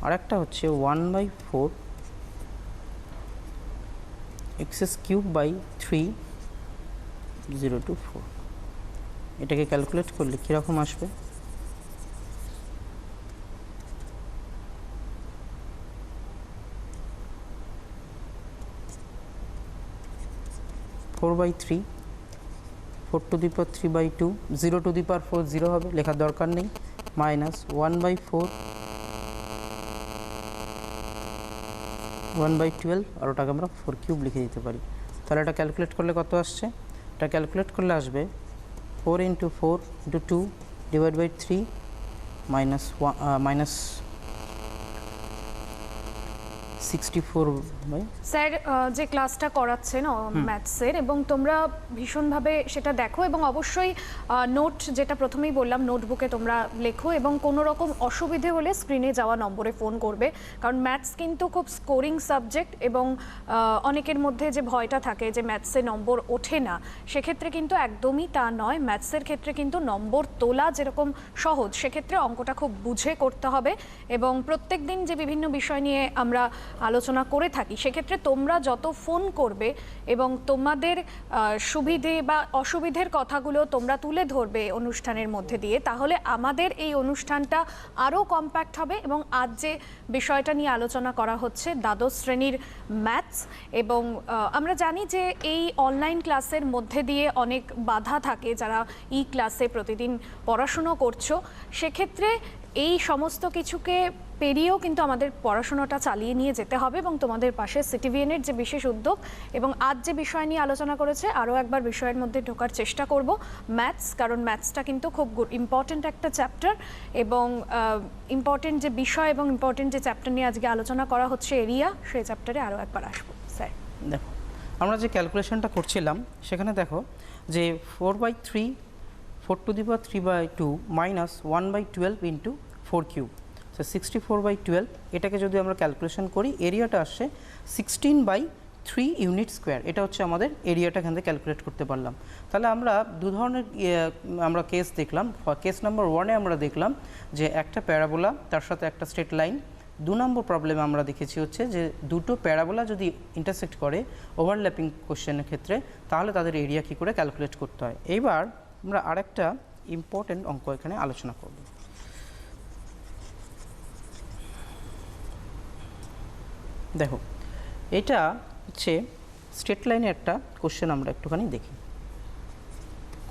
আর একটা হচ্ছে 1/4 x³/3 0 to 4। এটাকে ক্যালকুলেট করলে কীরকম আসবে, 4/3, 4 to the power 3/2, 0 to the power 4 0 হবে, লেখার দরকার নেই, মাইনাস 1/4 1/12, আর ওটাকে আমরা 4³ লিখে দিতে পারি। তাহলে এটা ক্যালকুলেট করলে কত আসছে, এটা ক্যালকুলেট করলে আসবে 4 × 4 × 2 / 3 মাইনাস 64 বাই স্যার যে ক্লাসটা করাচ্ছেন ম্যাথসের, এবং তোমরা ভীষণভাবে সেটা দেখো এবং অবশ্যই নোট, যেটা প্রথমেই বললাম, নোটবুকে তোমরা লেখো এবং কোনো রকম অসুবিধে হলে স্ক্রিনে যাওয়া নম্বরে ফোন করবে, কারণ ম্যাথস কিন্তু খুব স্কোরিং সাবজেক্ট এবং অনেকের মধ্যে যে ভয়টা থাকে যে ম্যাথসে নম্বর ওঠে না, সেক্ষেত্রে কিন্তু একদমই তা নয়। ম্যাথসের ক্ষেত্রে কিন্তু নম্বর তোলা যেরকম সহজ, সেক্ষেত্রে অঙ্কটা খুব বুঝে করতে হবে। এবং প্রত্যেক দিন যে বিভিন্ন বিষয় নিয়ে আমরা আলোচনা করে থাকি, সেক্ষেত্রে তোমরা যত ফোন করবে এবং তোমাদের সুবিধে বা অসুবিধের কথাগুলো তোমরা তুলে ধরবে অনুষ্ঠানের মধ্যে দিয়ে, তাহলে আমাদের এই অনুষ্ঠানটা আরও কম্প্যাক্ট হবে। এবং আজ যে বিষয়টা নিয়ে আলোচনা করা হচ্ছে দ্বাদশ শ্রেণীর ম্যাথস, এবং আমরা জানি যে এই অনলাইন ক্লাসের মধ্যে দিয়ে অনেক বাধা থাকে। যারা ই ক্লাসে প্রতিদিন পড়াশুনো করছো, সেক্ষেত্রে এই সমস্ত কিছুকে পেরিয়েও কিন্তু আমাদের পড়াশোনাটা চালিয়ে নিয়ে যেতে হবে এবং তোমাদের পাশে সিটিভিএনের যে বিশেষ উদ্যোগ এবং আজ যে বিষয় নিয়ে আলোচনা করেছে, আরও একবার বিষয়ের মধ্যে ঢোকার চেষ্টা করব, ম্যাথস, কারণ ম্যাথসটা কিন্তু খুব ইম্পর্টেন্ট একটা চ্যাপ্টার এবং ইম্পর্টেন্ট যে বিষয় এবং ইম্পর্টেন্ট যে চ্যাপ্টার নিয়ে আজকে আলোচনা করা হচ্ছে এরিয়া, সেই চ্যাপ্টারে আরও একবার আসবো। স্যার দেখো, আমরা যে ক্যালকুলেশনটা করছিলাম সেখানে দেখো যে 4/3 4^3/2 মাইনাস 1/12 ইন্টু 4³ 64/12, এটাকে যদি আমরা ক্যালকুলেশন করি এরিয়াটা আসছে 16/3 ইউনিট স্কোয়ার। এটা হচ্ছে আমাদের এরিয়াটা এখান থেকে ক্যালকুলেট করতে পারলাম। তাহলে আমরা দু ধরনের আমরা কেস দেখলাম। কেস নাম্বার 1-এ আমরা দেখলাম যে একটা প্যারাবোলা, তার সাথে একটা স্ট্রেট লাইন। 2 নম্বর প্রবলেমে আমরা দেখেছি হচ্ছে যে দুটো প্যারাবোলা যদি ইন্টারসেক্ট করে ওভারল্যাপিং কোশ্চেনের ক্ষেত্রে, তাহলে তাদের এরিয়া কী করে ক্যালকুলেট করতে হয়। এইবার আমরা আরেকটা ইম্পর্টেন্ট অঙ্ক এখানে আলোচনা করব। দেখো, এটা হচ্ছে স্ট্রেট লাইনের একটা কোশ্চেন। আমরা একটুখানি দেখি,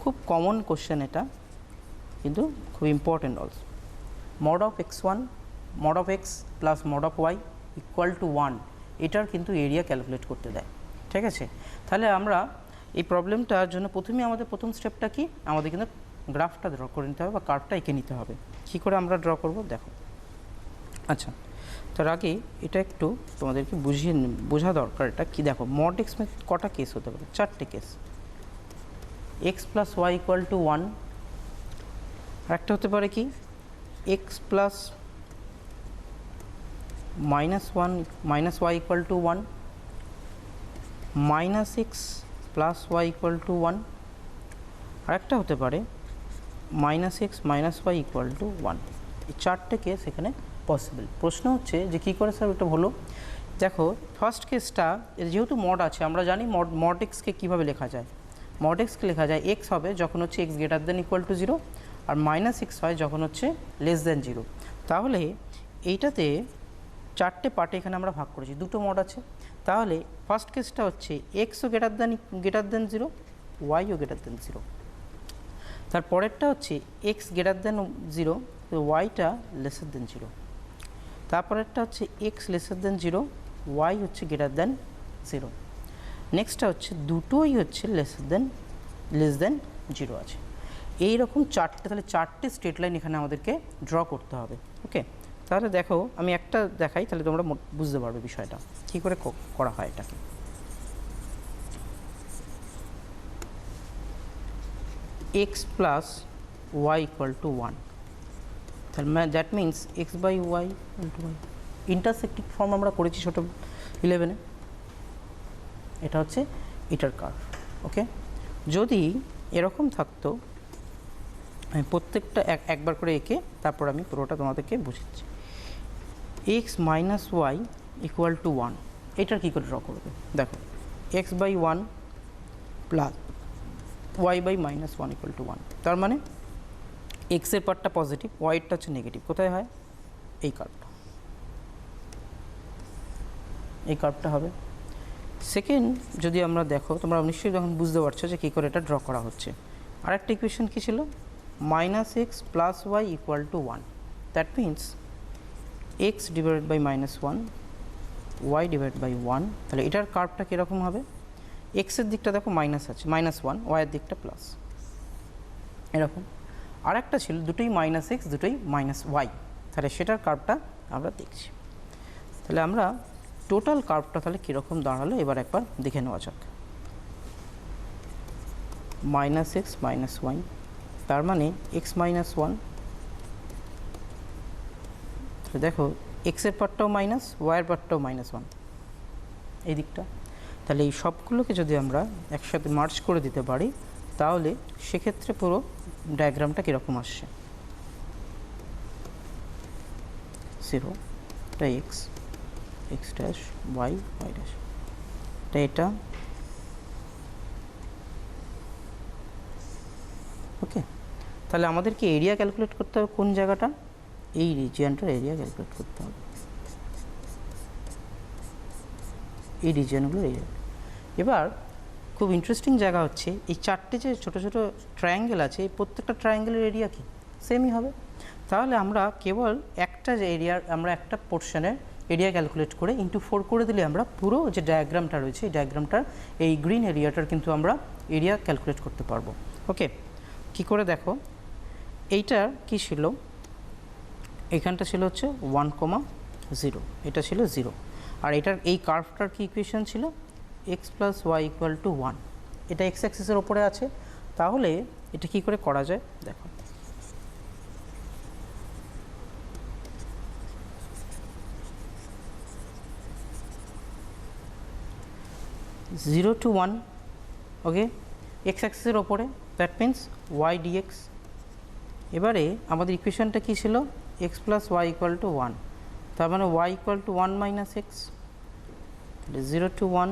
খুব কমন কোশ্চেন এটা, কিন্তু খুব important also. Mod of x1 mod of x plus mod of y equal to 1, এটার কিন্তু এরিয়া ক্যালকুলেট করতে দেয়। ঠিক আছে, তাহলে আমরা এই প্রবলেমটার জন্য প্রথমে আমাদের প্রথম স্টেপটা কি, আমাদের কিন্তু গ্রাফটা ড্র করে নিতে হবে বা কার্ভটা এঁকে নিতে হবে। কী করে আমরা ড্র করব দেখো। আচ্ছা, তার আগে এটা একটু তোমাদেরকে বোঝা দরকার। এটা কি দেখো, মড এক্স কটা কেস হতে পারে? 4টে case. X plus y equal to 1, আর একটা হতে পারে কি x plus -1 minus y equal to 1, minus x plus y equal to 1, আর একটা হতে পারে minus x minus y equal to 1। এই 4টে কেস এখানে পসিবল। প্রশ্ন হচ্ছে যে কী করে স্যার এটা হলো। দেখো, ফার্স্ট কেসটা যেহেতু মড আছে, আমরা জানি মড এক্সকে কীভাবে লেখা যায়। মড এক্সকে লেখা যায় এক্স হবে যখন হচ্ছে x greater than equal to 0, আর মাইনাস এক্স হয় যখন হচ্ছে লেস দেন 0। তাহলে এইটাতে 4টে পার্টে এখানে আমরা ভাগ করেছি, দুটো মড আছে। তাহলে ফার্স্ট কেসটা হচ্ছে এক্সও গ্রেটার দেন 0, ওয়াইও গ্রেটার দেন 0। তারপরেরটা হচ্ছে এক্স গ্রেটার দেন 0, তো ওয়াইটা লেসার দেন 0। তারপরেরটা হচ্ছে এক্স লেসার দেন 0, ওয়াই হচ্ছে গ্রেটার দেন 0। নেক্সটটা হচ্ছে দুটোই হচ্ছে লেস দেন 0 আছে। এইরকম 4টে, তাহলে 4টে স্ট্রেট লাইন এখানে আমাদেরকে ড্র করতে হবে। ওকে, তাহলে দেখো আমি একটা দেখাই, তাহলে তোমরা বুঝতে পারবে বিষয়টা কী করে করা হয় এটাকে। X plus y equal to 1, তাহলে that means x by y equal to y. Intersecting form আমরা করেছি ছোটো 11-এ। এটা হচ্ছে এটার কার্ভ। ওকে, যদি এরকম থাকতো, আমি প্রত্যেকটা একবার করে এঁকে তারপর আমি পুরোটা তোমাদেরকে বুঝাচ্ছি। X minus y equal to 1, এটার কী করে ড্র করবে দেখো। X by 1 plus y by -1 equal to 1, তার মানে এক্সের পার্টটা পজিটিভ, ওয়াইটা হচ্ছে নেগেটিভ। কোথায় হয়? এই কার্ভটা হবে। সেকেন্ড, যদি আমরা দেখো, তোমরা নিশ্চয়ই যখন বুঝতে পারছো যে কী করে এটা ড্র করা হচ্ছে। আরেকটা ইকুয়েশন কী ছিল? Minus x plus y equal to 1, that means x divided by -1, y divide by 1। তাহলে এটার কার্ভটা কীরকম হবে? এক্সের দিকটা দেখো মাইনাস আছে, -1, ওয়াইয়ের দিকটা প্লাস, এরকম। আর একটা ছিল দুটোই মাইনাস এক্স, দুটোই মাইনাস ওয়াই, তাহলে সেটার কার্ভটা আমরা দেখছি। তাহলে আমরা টোটাল কার্ভটা তাহলে কীরকম দাঁড়ালো এবার একবার দেখে নেওয়া যাক। মাইনাস এক্স মাইনাস ওয়াই, তার মানে এক্স মাইনাস ওয়ান, দেখো এক্সের পার্টটাও মাইনাস, ওয়াইয়ের পার্টটাও মাইনাস ওয়ান এই দিকটা। তাহলে এই সবগুলোকে যদি আমরা একসাথে মার্জ করে দিতে পারি তাহলে সেক্ষেত্রে পুরো ডায়াগ্রামটা কীরকম আসছে। 0 এটা x, x dash y, y dash, এটা ওকে। তাহলে আমাদেরকে এরিয়া ক্যালকুলেট করতে হবে কোন জায়গাটা, এই রিজিয়নটার এরিয়া ক্যালকুলেট করতে হবে, এই রিজিয়নগুলোর এরিয়া। এবার খুব ইন্টারেস্টিং জায়গা হচ্ছে এই চারটে যে ছোটো ছোটো ট্রায়াঙ্গেল আছে, এই প্রত্যেকটা ট্রায়াঙ্গেলের এরিয়া কি সেমই হবে। তাহলে আমরা কেবল একটা যে এরিয়ার আমরা একটা পোর্শনের এরিয়া ক্যালকুলেট করে ইন্টু 4 করে দিলে আমরা পুরো যে ডায়াগ্রামটা রয়েছে এই ডায়াগ্রামটার এই গ্রিন এরিয়াটার কিন্তু আমরা এরিয়া ক্যালকুলেট করতে পারবো। ওকে, কি করে দেখো, এইটার কি ছিল, এখানটা ছিল হচ্ছে 1,0, এটা ছিল 0, আর এটার এই কার্ভটার কি ইকুয়েশন ছিল x plus y equal to 1, এটা এক্স অ্যাক্সিসের ওপরে আছে। তাহলে এটা কি করে করা যায় দেখো, জিরো টু ওয়ান, ওকে, এক্স অ্যাক্সিসের ওপরে, দ্যাট মিন্স ওয়াই ডিএক্স। এবারে আমাদের ইকুয়েশনটা কী ছিল x plus y equal to 1, তার মানে y equal to 1 minus x, 0 to 1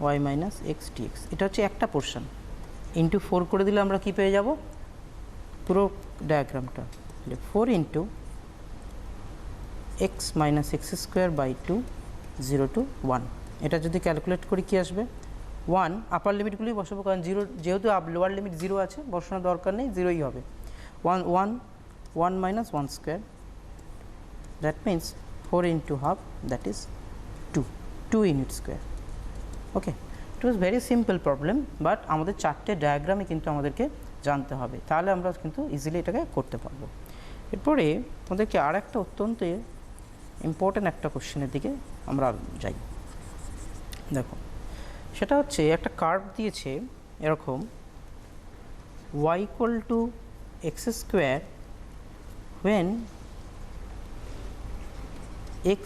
y minus x dx. এটা হচ্ছে একটা পোর্শন, ইন্টু 4 করে দিলে আমরা কি পেয়ে যাব পুরো ডায়াগ্রামটা, 4 into x minus x square by 2, 0 to 1। এটা যদি ক্যালকুলেট করি কি আসবে 1, আপার লিমিটগুলোই বসাবো কারণ 0 যেহেতু লোয়ার লিমিট 0 আছে বসানোর দরকার নেই, 0ই হবে। 1 minus 1 square, that means 4 into half, that is 2 unit square. Okay, it was very simple problem, but আমাদের চারটে ডায়াগ্রামে কিন্তু আমাদেরকে জানতে হবে, তাহলে আমরা কিন্তু ইজিলি এটাকে করতে পারবো। এরপরে আমাদেরকে আর একটা অত্যন্ত ইম্পর্ট্যান্ট একটা কোশ্চেনের দিকে আমরা যাই। দেখো, সেটা হচ্ছে একটা কার্ভ দিয়েছে এরকম y equal to x square when x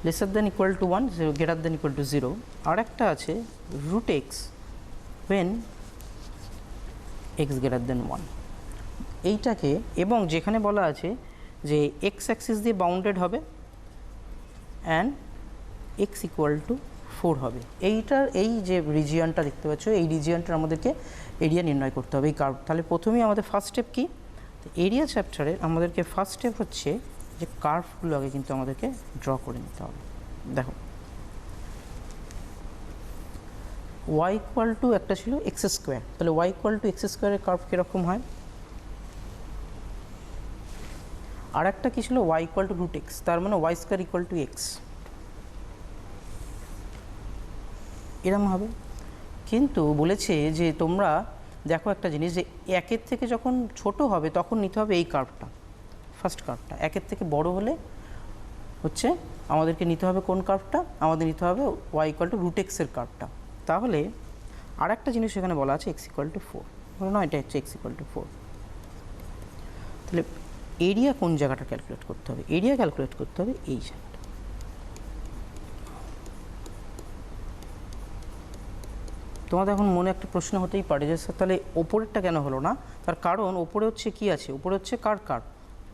lesser than equal to 1, greater than equal to 0, আর একটা আছে root x when x greater than 1। এইটাকে, এবং যেখানে বলা আছে যে এক্স অ্যাক্সিস দিয়ে বাউন্ডেড হবে অ্যান্ড এক্স ইকুয়াল টু 4 হবে, এইটার এই যে রিজিয়নটা দেখতে পাচ্ছ এই রিজিয়নটার আমাদেরকে এরিয়া নির্ণয় করতে হবে এই কার্ভ। তাহলে প্রথমেই আমাদের ফার্স্ট স্টেপ কি, এরিয়া চ্যাপ্টারে আমাদেরকে ফার্স্ট স্টেপ হচ্ছে যে কার্ভগুলো আগে কিন্তু আমাদেরকে ড্র করে নিতে হবে। দেখো ওয়াই ইকুয়াল টু একটা ছিল এক্স স্কোয়ার, তাহলে ওয়াই ইকুয়াল টু এক্স স্কোয়ারের কার্ভ কীরকম হয়, আর একটা কী ছিল y equal to root x, তার মানে y square equal to x, এরকম হবে। কিন্তু বলেছে যে তোমরা দেখো একটা জিনিস, যে একের থেকে যখন ছোট হবে তখন নিতে হবে এই কার্ভটা, ফার্স্ট কার্ভটা। একের থেকে বড় হলে হচ্ছে আমাদেরকে নিতে হবে কোন কার্ভটা, আমাদের নিতে হবে ওয়াই ইকুয়াল টু রুট এক্সের কার্ভটা। তাহলে আর একটা জিনিস এখানে বলা আছে এক্স ইকুয়াল টু 4, না এটা হচ্ছে এক্স ইকুয়াল টু 4। তাহলে এরিয়া কোন জায়গাটা ক্যালকুলেট করতে হবে, এরিয়া ক্যালকুলেট করতে হবে এই জায়গাটা। তোমাদের এখন মনে একটা প্রশ্ন হতেই পারে যে স্যার তাহলে ওপরেরটা কেন হলো না, তার কারণ ওপরে হচ্ছে কি আছে, ওপরে হচ্ছে কার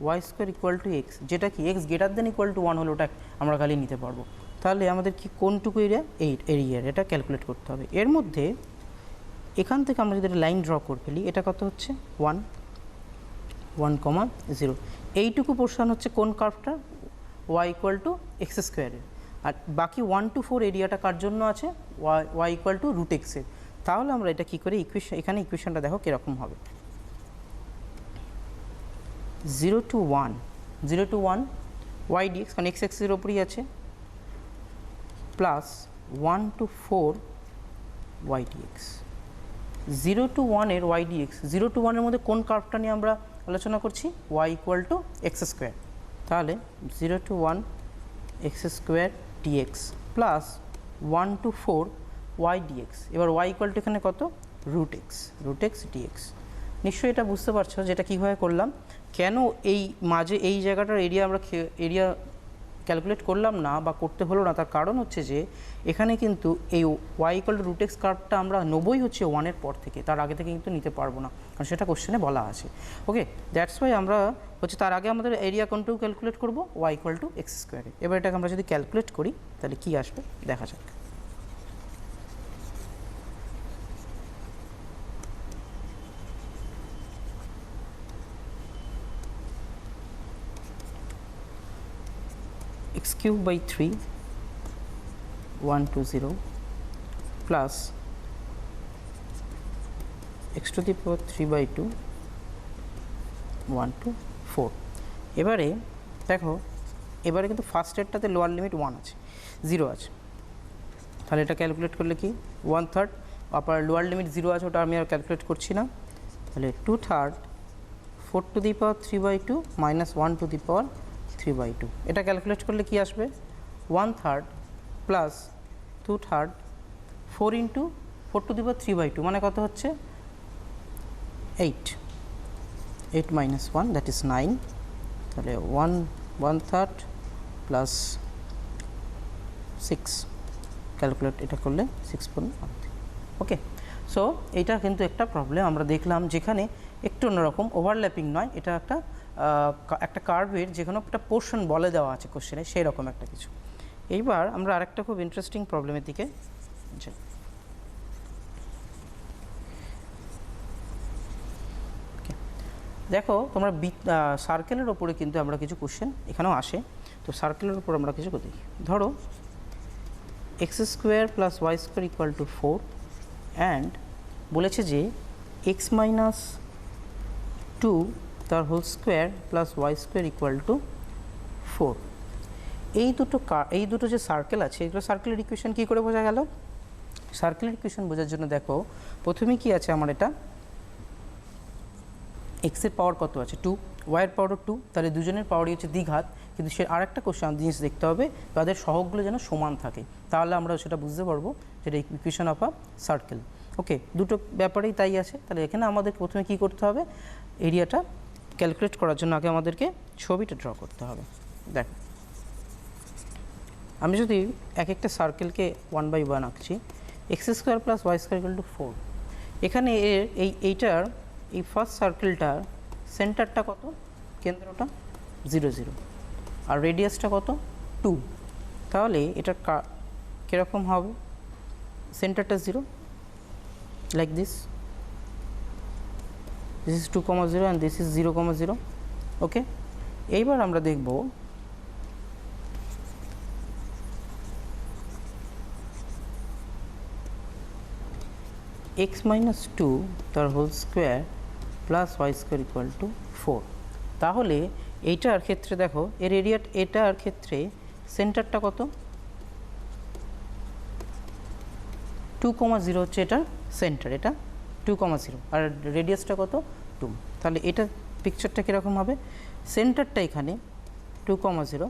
y square equal to x, যেটা কি x greater than equal to 1 হলে ওটা আমরা খালি নিতে পারবো। তাহলে আমাদের কি কোনটুকু এরিয়া, এই এরিয়ার এটা ক্যালকুলেট করতে হবে। এর মধ্যে এখান থেকে আমরা যদি লাইন ড্র করে ফেলি, এটা কত হচ্ছে 1,0, এইটুকু পোর্শন হচ্ছে কোন কার্ভটা, ওয়াই ইকুয়াল টু এক্স স্কোয়ারের, আর বাকি 1 to 4 এরিয়াটা কার জন্য আছে, ওয়াই ইকুয়াল টু রুট এক্সের। তাহলে আমরা এটা কী করে ইকুয়েশন, এখানে ইকুয়েশনটা দেখো কীরকম হবে, 0 to 1 ওয়াই ডিএক্স, কারণ এক্স এক্সের ওপরই আছে, plus 1 to 4 y dx. 0 to 1 এর ওয়াই ডিএক্স, 0 to 1 এর মধ্যে কোন কার্ভটা নিয়ে আমরা আলোচনা করছি, y equal to x square. তাহলে 0 to 1 x square dx plus 1 to 4 y dx. এবার ওয়াই ইকুয়াল টু এখানে কত, রুট এক্স ডিএক্স। নিশ্চয়ই এটা বুঝতে পারছো যেটা কীভাবে করলাম, কেন এই মাঝে এই জায়গাটার এরিয়া আমরা এরিয়া ক্যালকুলেট করলাম না বা করতে হলো না। তার কারণ হচ্ছে যে এখানে কিন্তু এই y equal to root x কার্ভটা আমরা নেবই হচ্ছে 1-এর পর থেকে, তার আগে থেকে কিন্তু নিতে পারবো না, কারণ সেটা কোশ্চেনে বলা আছে। ওকে, দ্যাটস ওয়াই আমরা হচ্ছে তার আগে আমাদের এরিয়া কোনটাও ক্যালকুলেট করবো, ওয়াই ইকুয়াল টু এক্স স্কোয়ারে। এবার এটাকে আমরা যদি ক্যালকুলেট করি তাহলে কী আসবে দেখা যাক। x cube by 3 120 plus x to the power 3 by 2 124। এবারে দেখো, এবারে কিন্তু ফার্স্টেরটাতে লোয়ার লিমিট 1 আছে, 0 আছে, তাহলে এটা ক্যালকুলেট করলে কি 1/3, আপার লোয়ার লিমিট 0 আছে, ওটা আমি আর ক্যালকুলেট করছি না। তাহলে 2/3 4 to the power 3 by 2 minus 1 to the power 3 by 2। এটা ক্যালকুলেট করলে কি আসবে, 1/3 plus 2/3 4 into 4 to the power 3 by 2 মানে কত হচ্ছে 8 minus 1 that is 9। তাহলে 1/3 প্লাস 6 ক্যালকুলেট এটা করলে 6.1। ওকে, সো এইটা কিন্তু একটা প্রবলেম আমরা দেখলাম যেখানে একটু অন্যরকম, ওভারল্যাপিং নয়, এটা একটা কার্ভের যেখানে একটা পোর্শন বলে দেওয়া আছে কোশ্চেনে, সেই রকম একটা কিছু। এইবার আমরা আরেকটা খুব ইন্টারেস্টিং প্রবলেমের দিকে যাই। দেখো তোমরা সার্কেলের ওপরে কিন্তু আমরা কিছু কোশ্চেন এখানেও আসে, তো সার্কেলের ওপর আমরা কিছু দেখি। ধরো x square plus Y square equal to 4 and বলেছে যে এক্স মাইনাস 2 তার whole square plus Y square equal to 4। এই দুটো যে সার্কেল আছে, এগুলো সার্কেলের ইকুয়েশন কী করে বোঝা গেল? সার্কেলের ইকুয়েশন বোঝার জন্য দেখো প্রথমে কি আছে আমার, এটা এক্সের পাওয়ার কত আছে 2, ওয়াইয়ের পাওয়ারও 2, তাহলে দুজনের পাওয়ারই হচ্ছে দ্বিঘাত। কিন্তু সে আরেকটা কোশ্চেন জিনিস দেখতে হবে, তাদের সহগগুলো যেন সমান থাকে, তাহলে আমরা সেটা বুঝতে পারবো যেটা ইকুয়েশন অফ আ সার্কেল। ওকে, দুটো ব্যাপারেই তাই আছে। তাহলে এখানে আমাদের প্রথমে কী করতে হবে, এরিয়াটা ক্যালকুলেট করার জন্য আগে আমাদেরকে ছবিটা ড্র করতে হবে। দেখো আমি যদি এক একটা সার্কেলকে 1/1 আঁকছি, x square plus Y square equal to 4। এখানে এইটার এই ফার্স্ট সার্কেলটার সেন্টারটা কত, কেন্দ্রটা 0 0, আর রেডিয়াসটা কত 2। তাহলে এটা কীরকম হবে, সেন্টারটা 0 like this is 2, 0 and this is 0, 0। Okay, এইবার আমরা দেখব x minus 2 তার whole square plus Y square equal to 4। তাহলে এইটার ক্ষেত্রে দেখো এর এটার ক্ষেত্রে সেন্টারটা কত 2, 0 হচ্ছে এটার সেন্টার, এটা 2, 0, আর রেডিয়াসটা কত 2। তাহলে এটা পিকচারটা কীরকম হবে, সেন্টারটা এখানে 2, 0,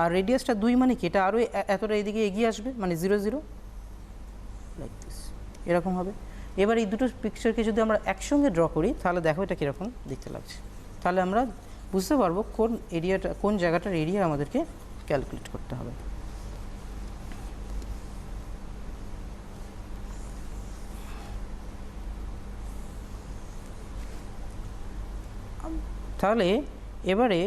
আর রেডিয়াসটা 2 মানে কি, এটা আরও এতটা এদিকে এগিয়ে আসবে, মানে 0 0 লাইক দিস, এরকম হবে। এবার এই দুটো পিকচারকে যদি আমরা একসঙ্গে ড্র করি তাহলে দেখো এটা কীরকম দেখতে লাগছে, তাহলে আমরা বুঝতে পারবো কোন এরিয়াটা, কোন জায়গাটার এরিয়া আমাদেরকে ক্যালকুলেট করতে হবে। তাহলে এবারে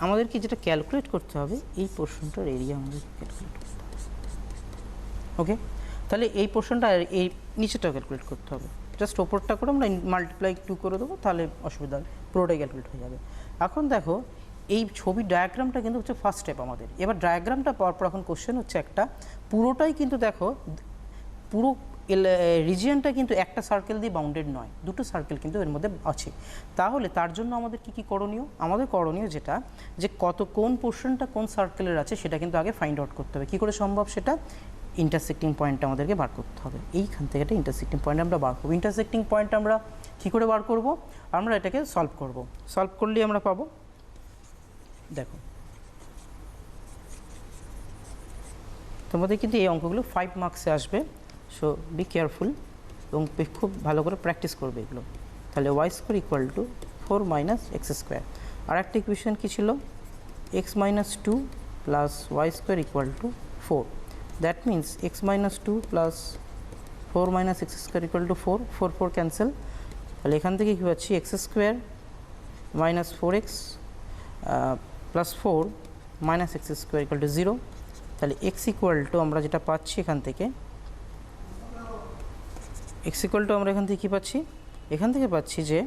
আমাদেরকে যেটা ক্যালকুলেট করতে হবে, এই পোর্শনটার এরিয়া আমাদের ক্যালকুলেট করতে হবে। ওকে, তাহলে এই পোর্শনটা এই নিচেটাও ক্যালকুলেট করতে হবে, জাস্ট ওপরটা করে আমরা মাল্টিপ্লাই 2 করে দেবো, তাহলে অসুবিধা হবে, পুরোটাই ক্যালকুলেট হয়ে যাবে। এখন দেখো এই ছবির ডায়াগ্রামটা কিন্তু হচ্ছে ফার্স্ট স্টেপ আমাদের। এবার ডায়াগ্রামটা পাওয়ার পর এখন কোশ্চেন হচ্ছে একটা, পুরোটাই কিন্তু দেখো পুরো রিজিয়নটা কিন্তু একটা সার্কেল দিয়ে বাউন্ডেড নয়, দুটো সার্কেল কিন্তু এর মধ্যে আছে। তাহলে তার জন্য আমাদের কি করণীয়, আমাদের করণীয় যেটা, যে কোন পোর্শনটা কোন সার্কেলের আছে সেটা কিন্তু আগে ফাইন্ড আউট করতে হবে। কী করে সম্ভব সেটা, ইন্টারসেক্টিং পয়েন্টটা আমাদেরকে বার করতে হবে। এইখান থেকে একটা ইন্টারসেক্টিং পয়েন্ট আমরা বার করবো। ইন্টারসেক্টিং পয়েন্ট আমরা কী করে বার করব, আমরা এটাকে সলভ করব। সলভ করলেই আমরা পাবো, দেখো তোমাদের কিন্তু এই অঙ্কগুলো 5 মার্কসে আসবে, সো বি কেয়ারফুল এবং খুব ভালো করে প্র্যাকটিস করবে এগুলো। তাহলে Y square equal to 4 minus x square. আর একটা ইকুয়েশন কী ছিল, X minus 2 plus Y square equal to 4। That means X minus 2 plus 4 minus x square equal to 4, 4 4 cancel. তাহলে এখান থেকে কী পাচ্ছি, X square minus 4x plus 4 minus x square equal to 0। তাহলে এক্স ইকুয়াল টু আমরা যেটা পাচ্ছি এখান থেকে, এক্স ইকুয়াল টু আমরা এখান থেকে কী পাচ্ছি, এখান থেকে পাচ্ছি যে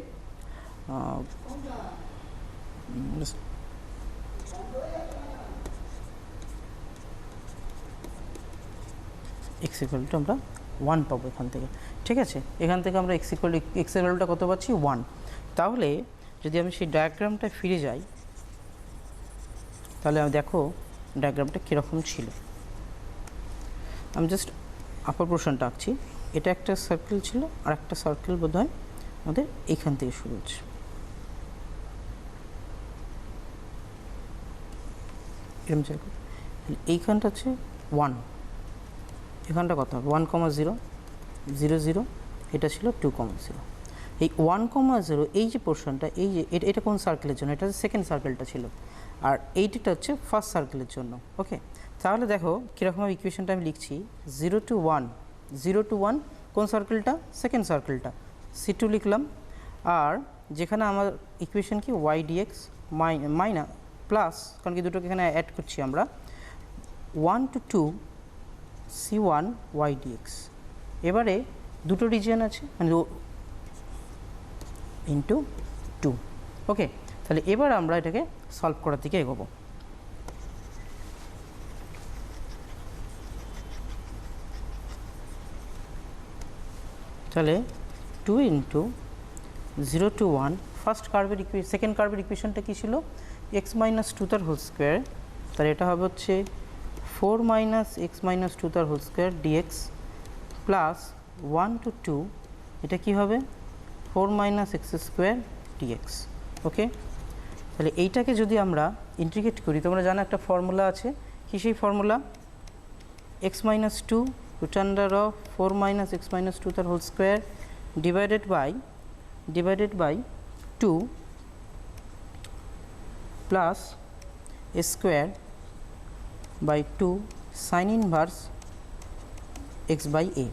এক্স ইকুয়াল টু আমরা 1 পাবো এখান থেকে। ঠিক আছে, এখান থেকে আমরা এক্স ইকুয়ালটা কত পাচ্ছি, 1। তাহলে যদি আমি সেই ডায়াগ্রামটা ফিরে যাই, তাহলে আমি দেখো ডায়াগ্রামটা কীরকম ছিল। আমি জাস্ট আপার পোর্শনটা আঁকছি। এটা একটা সার্কেল ছিল, আর একটা সার্কেল বোধহয় আমাদের এইখান থেকে শুরু হচ্ছে। এরকম জায়গা এইখানটা হচ্ছে 1, এখানটা কত হবে 1,0 0 0, এটা ছিল 2,0। এই 1,0 এই যে পোর্শনটা, এই যে এটা কোন সার্কেলের জন্য, এটা সেকেন্ড সার্কেলটা ছিল, আর এইটা হচ্ছে ফার্স্ট সার্কেলের জন্য। ওকে, তাহলে দেখো কীরকমভাবে ইকুয়েশনটা আমি লিখছি, 0 to 1, 0 to 1 কোন সার্কেলটা, সেকেন্ড সার্কেলটা, C2 লিখলাম। আর যেখানে আমার ইকুয়েশন কি ওয়াই ডিএক্স মাইনাস প্লাস, কারণ কি দুটোকে এখানে অ্যাড করছি আমরা, 1 to 2 C1 ওয়াই ডিএক্স। এবারে দুটো রিজিয়ন আছে, মানে ইন্টু 2। ওকে, তাহলে এবার আমরা এটাকে সলভ করার দিকে এগোবো। তাহলে 2 ইন্টু 0 to 1, ফার্স্ট কার্ভের সেকেন্ড কার্ভের ইকুয়েশনটা কী ছিল, এক্স মাইনাস 2 তার হোল স্কোয়ার। তাহলে এটা হবে হচ্ছে 4 মাইনাস এক্স মাইনাস 2 তার whole square dx plus 1 to 2, এটা কী হবে 4 minus x square dx. Okay, তাহলে এইটাকে যদি আমরা ইন্টিগ্রেট করি, তোমরা জানো একটা ফর্মুলা আছে, কি সেই formula, X minus 2 root under of 4 minus x minus 2 তার whole square divided by 2 plus square by 2 sine inverse x by A.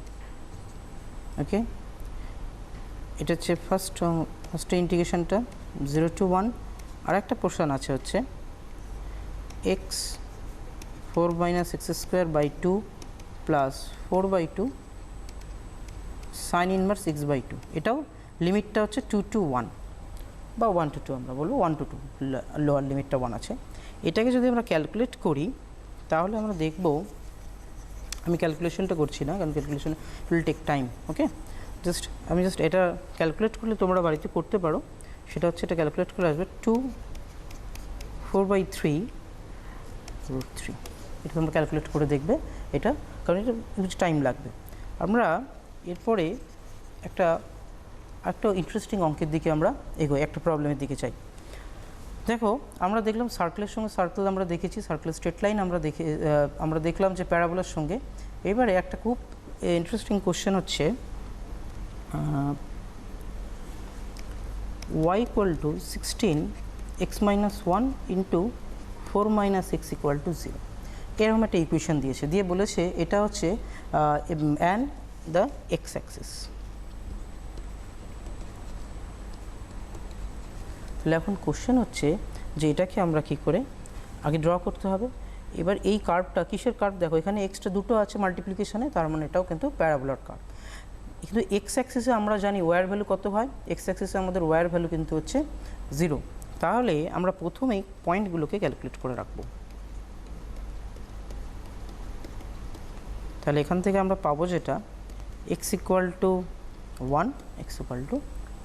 Okay, এটা হচ্ছে ফার্স্ট ইন্টিগ্রেশনটা 0 to 1। আর একটা পোর্শন আছে হচ্ছে x 4 minus x square by 2 plus 4/2 sine inverse x by 2। এটাও লিমিটটা হচ্ছে 2 to 1 বা 1 to 2, আমরা বলবো 1 to 2, লোয়ার লিমিটটা 1 আছে। এটাকে যদি আমরা ক্যালকুলেট করি, তাহলে আমরা দেখব, আমি ক্যালকুলেশনটা করছি না কারণ ক্যালকুলেশন উইল টেক টাইম। ওকে, আমি জাস্ট এটা ক্যালকুলেট করলে তোমরা বাড়িতে করতে পারো। সেটা হচ্ছে, এটা ক্যালকুলেট করে আসবে 2 4/3 √3। এটা তোমরা ক্যালকুলেট করে দেখবে এটা, কারণ এটা কিছু টাইম লাগবে। আমরা এরপরে একটা ইন্টারেস্টিং অঙ্কের দিকে আমরা এগোই, একটা প্রবলেমের দিকে চাই। দেখো, আমরা দেখলাম সার্কেলের সঙ্গে সার্কেল আমরা দেখেছি, সার্কেলের স্ট্রেট লাইন আমরা দেখলাম যে প্যারাবোলার সঙ্গে। এবারে একটা খুব ইন্টারেস্টিং কোশ্চেন হচ্ছে y equal to 16 x minus 1 into 4 minus x equal to 0। এরকম একটা ইকুয়েশন দিয়েছে, দিয়ে বলেছে এটা হচ্ছে and the x axis। তাহলে এখন কোশ্চেন হচ্ছে যে এটাকে আমরা কি করে আগে ড্র করতে হবে। এবার এই কার্ভটা কিসের কার্ভ, দেখো এখানে এক্সট্রা দুটো আছে মাল্টিপ্লিকেশনে, তার মানে এটাও কিন্তু প্যারাবোলার কার্ভ। কিন্তু এক্স অ্যাক্সিসে আমরা জানি ওয়ার ভ্যালু কত হয়, এক্স অ্যাক্সিসে আমাদের ওয়ার ভ্যালু কিন্তু হচ্ছে 0। তাহলে আমরা প্রথমেই পয়েন্টগুলোকে ক্যালকুলেট করে রাখবো। তাহলে এখান থেকে আমরা পাবো যেটা x equal to 1, x equal to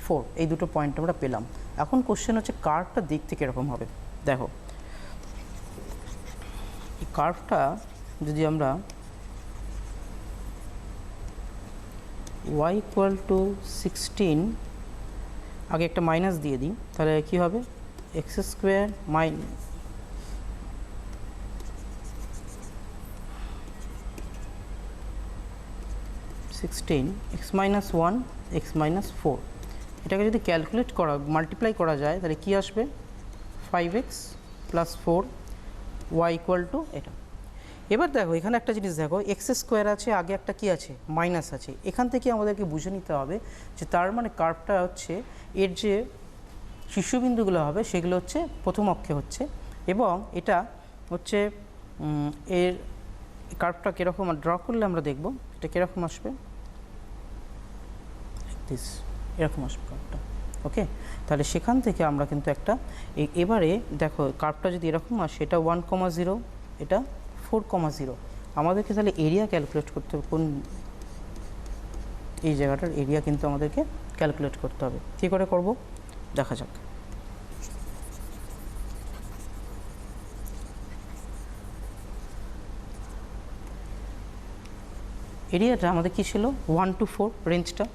4, এই দুটো পয়েন্ট আমরা পেলাম। এখন কোশ্চেন হচ্ছে কার্ভটা দেখতে কীরকম হবে। দেখো, এই কার্ভটা যদি আমরা y equal to 16, আগে একটা মাইনাস দিয়ে দিই, তাহলে কী হবে x square 16 x minus 1 x minus 4 এটাকে যদি ক্যালকুলেট করা মাল্টিপ্লাই করা যায় তাহলে কি আসবে 5x plus 4 y equal to এটা। এবার দেখো এখানে একটা জিনিস দেখো এক্স স্কোয়ার আছে, আগে একটা কি আছে মাইনাস আছে, এখান থেকে আমাদেরকে বুঝে নিতে হবে যে তার মানে কার্ভটা হচ্ছে এর যে শীর্ষবিন্দুগুলো হবে সেগুলো হচ্ছে প্রথম অক্ষে হচ্ছে, এবং এটা হচ্ছে এর কার্ভটা কীরকম ড্র করলে আমরা দেখব এটা কীরকম আসবে, দিস এরকম আসবে কার্ভটা। ওকে, তাহলে সেখান থেকে আমরা কিন্তু একটা এবারে দেখো কার্ভটা যদি এরকম আসে, এটা 1,0, এটা 4,0, আমাদেরকে তাহলে এরিয়া ক্যালকুলেট করতে হবে, কোন এই জায়গাটার এরিয়া কিন্তু আমাদেরকে ক্যালকুলেট করতে হবে। কী করে করব দেখা যাক। এরিয়াটা আমাদের কী ছিল 1 to 4 রেঞ্জটা,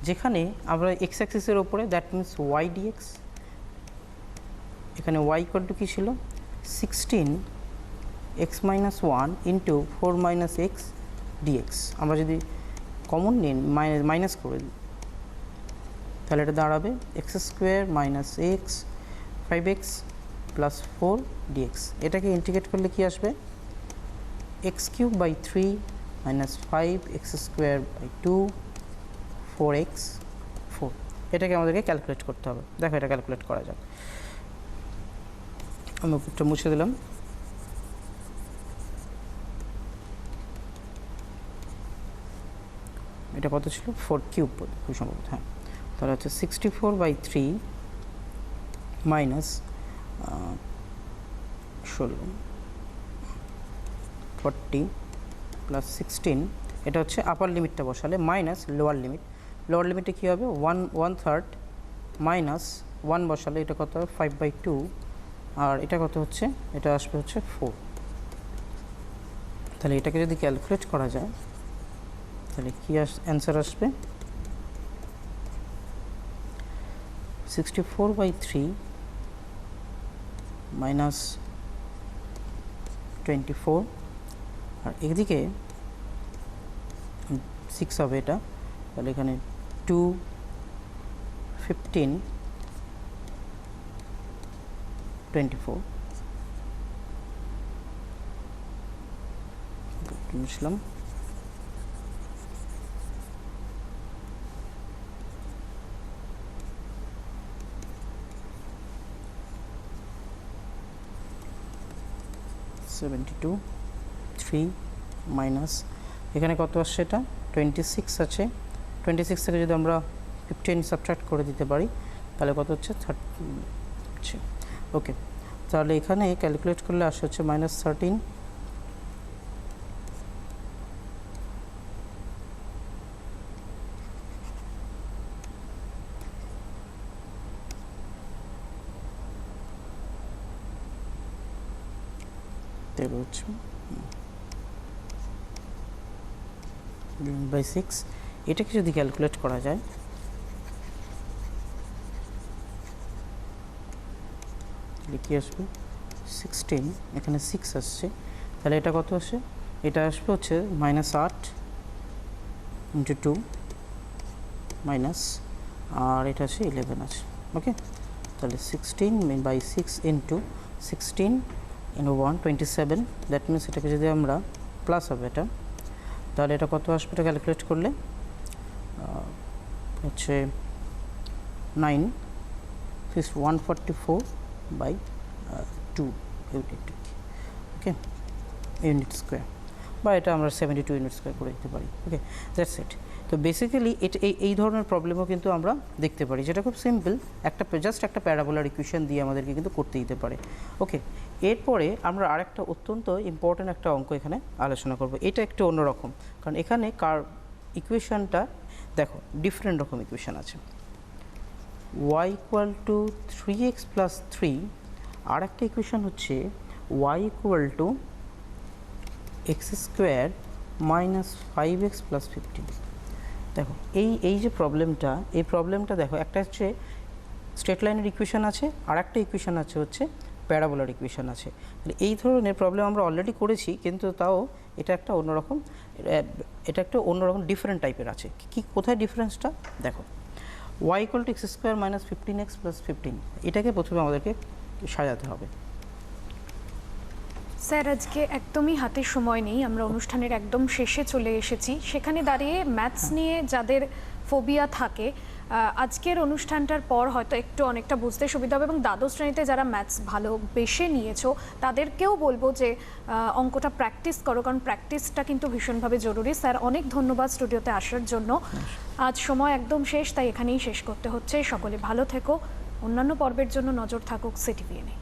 যেখানে আমরা এক্স অ্যাক্সিসের ওপরে দ্যাট মিনস ওয়াই ডিএক্স, এখানে ওয়াই ইকুয়াল টু কী ছিল 16 x minus 1 into 4 minus x dx। আমরা যদি কমন নিই মাইনাস করে দিই তাহলে এটা দাঁড়াবে x square minus x 5x plus 4 dx। এটাকে ইন্টিগ্রেট করলে কি আসবে x cube by 3 minus 5x square by 2 4x 4। এটাকে আমাদেরকে ক্যালকুলেট করতে হবে। দেখো এটা ক্যালকুলেট করা যাক, আমি উপরটা মুছে দিলাম। এটা কত ছিল 4 কিউব খুব সম্ভবত, হ্যাঁ, তাহলে হচ্ছে 64/3 মাইনাস 16 40 প্লাস 16, এটা হচ্ছে আপার লিমিটটা বসালে মাইনাস লোয়ার লিমিট, লোয়ার লিমিটে কী হবে 1/3 মাইনাস 1 বসালে এটা কত হবে 5/2, আর এটা কত হচ্ছে এটা আসবে হচ্ছে 4। তাহলে এটাকে যদি ক্যালকুলেট করা যায় তাহলে কি অ্যান্সার আসবে 64/3 মাইনাস 24, আর এদিকে 6 হবে এটা, তাহলে এখানে 2 15 24 মুছলাম। $72 3 মাইনাস এখানে কত আসছে এটা 26 আছে, 26 থেকে যদি আমরা 15 সাবট্রাক্ট করে দিতে পারি তাহলে কত হচ্ছে 30। ওকে, তাহলে এখানে ক্যালকুলেট করলে আসে হচ্ছে -13 হচ্ছে বাই 6। এটাকে যদি ক্যালকুলেট করা যায় তাহলে কি আসবে 16, এখানে 6 আসছে, তাহলে এটা কত আসে এটা আসবে হচ্ছে -8 × 2 মাইনাস, আর এটা আছে 11 আছে। ওকে, তাহলে 16/6 ইন্টু 16 × 1 27, দ্যাট মিনস এটাকে যদি আমরা প্লাস হবে এটা, তাহলে এটা কত আসবে এটা ক্যালকুলেট করলে হচ্ছে 9 144/2 ইউনিট, ওকে ইউনিট স্কোয়ার, বা এটা আমরা 72 ইউনিট স্কোয়ার করে দিতে পারি। ওকে, দ্যাটস ইট। তো বেসিক্যালি এটা এই ধরনের প্রবলেমও কিন্তু আমরা দেখতে পারি, যেটা খুব সিম্পল, জাস্ট একটা প্যারাবোলার ইকুয়েশন দিয়ে আমাদেরকে কিন্তু করতে দিতে পারে। ওকে, এরপরে আমরা আরেকটা অত্যন্ত ইম্পর্ট্যান্ট একটা অঙ্ক এখানে আলোচনা করব। এটা একটু অন্যরকম, কারণ এখানে ইকুয়েশনটা দেখো ডিফারেন্ট রকম ইকুয়েশন আছে। y equal two 3x plus 3, আর একটা ইকুয়েশন হচ্ছে y equal to x square minus 5x plus 15। দেখো এই যে প্রবলেমটা, এই প্রবলেমটা দেখো একটা হচ্ছে স্ট্রেট লাইনের ইকুয়েশন আছে, আর একটা ইকুয়েশন আছে হচ্ছে প্যারাবোলার ইকুয়েশন আছে। এই ধরনের প্রবলেম আমরা অলরেডি করেছি, কিন্তু তাও এটা একটা অন্যরকম, ডিফারেন্ট টাইপের আছে। কি কোথায় ডিফারেন্সটা দেখো, y = x² - 15x + 15, এটাকে প্রথমে আমাদেরকে সাজাতে হবে। স্যার আজকে একদমই হাতে সময় নেই, আমরা অনুষ্ঠানের একদম শেষে চলে এসেছি। সেখানে দাঁড়িয়ে ম্যাথস নিয়ে যাদের ফোবিয়া থাকে, আজকের অনুষ্ঠানটার পর হয়তো একটু অনেকটা বুঝতে সুবিধা হবে, এবং দ্বাদশ শ্রেণীতে যারা ম্যাথস ভালোবেসে নিয়েছো তাদেরকেও বলবো যে অঙ্কটা প্র্যাকটিস করো, কারণ প্র্যাকটিসটা কিন্তু ভীষণভাবে জরুরি। স্যার অনেক ধন্যবাদ স্টুডিওতে আসার জন্য। আজ সময় একদম শেষ, তাই এখানেই শেষ করতে হচ্ছে। সকলে ভালো থেকো, অন্যান্য পর্বের জন্য নজর থাকুক সিটিভিএনে।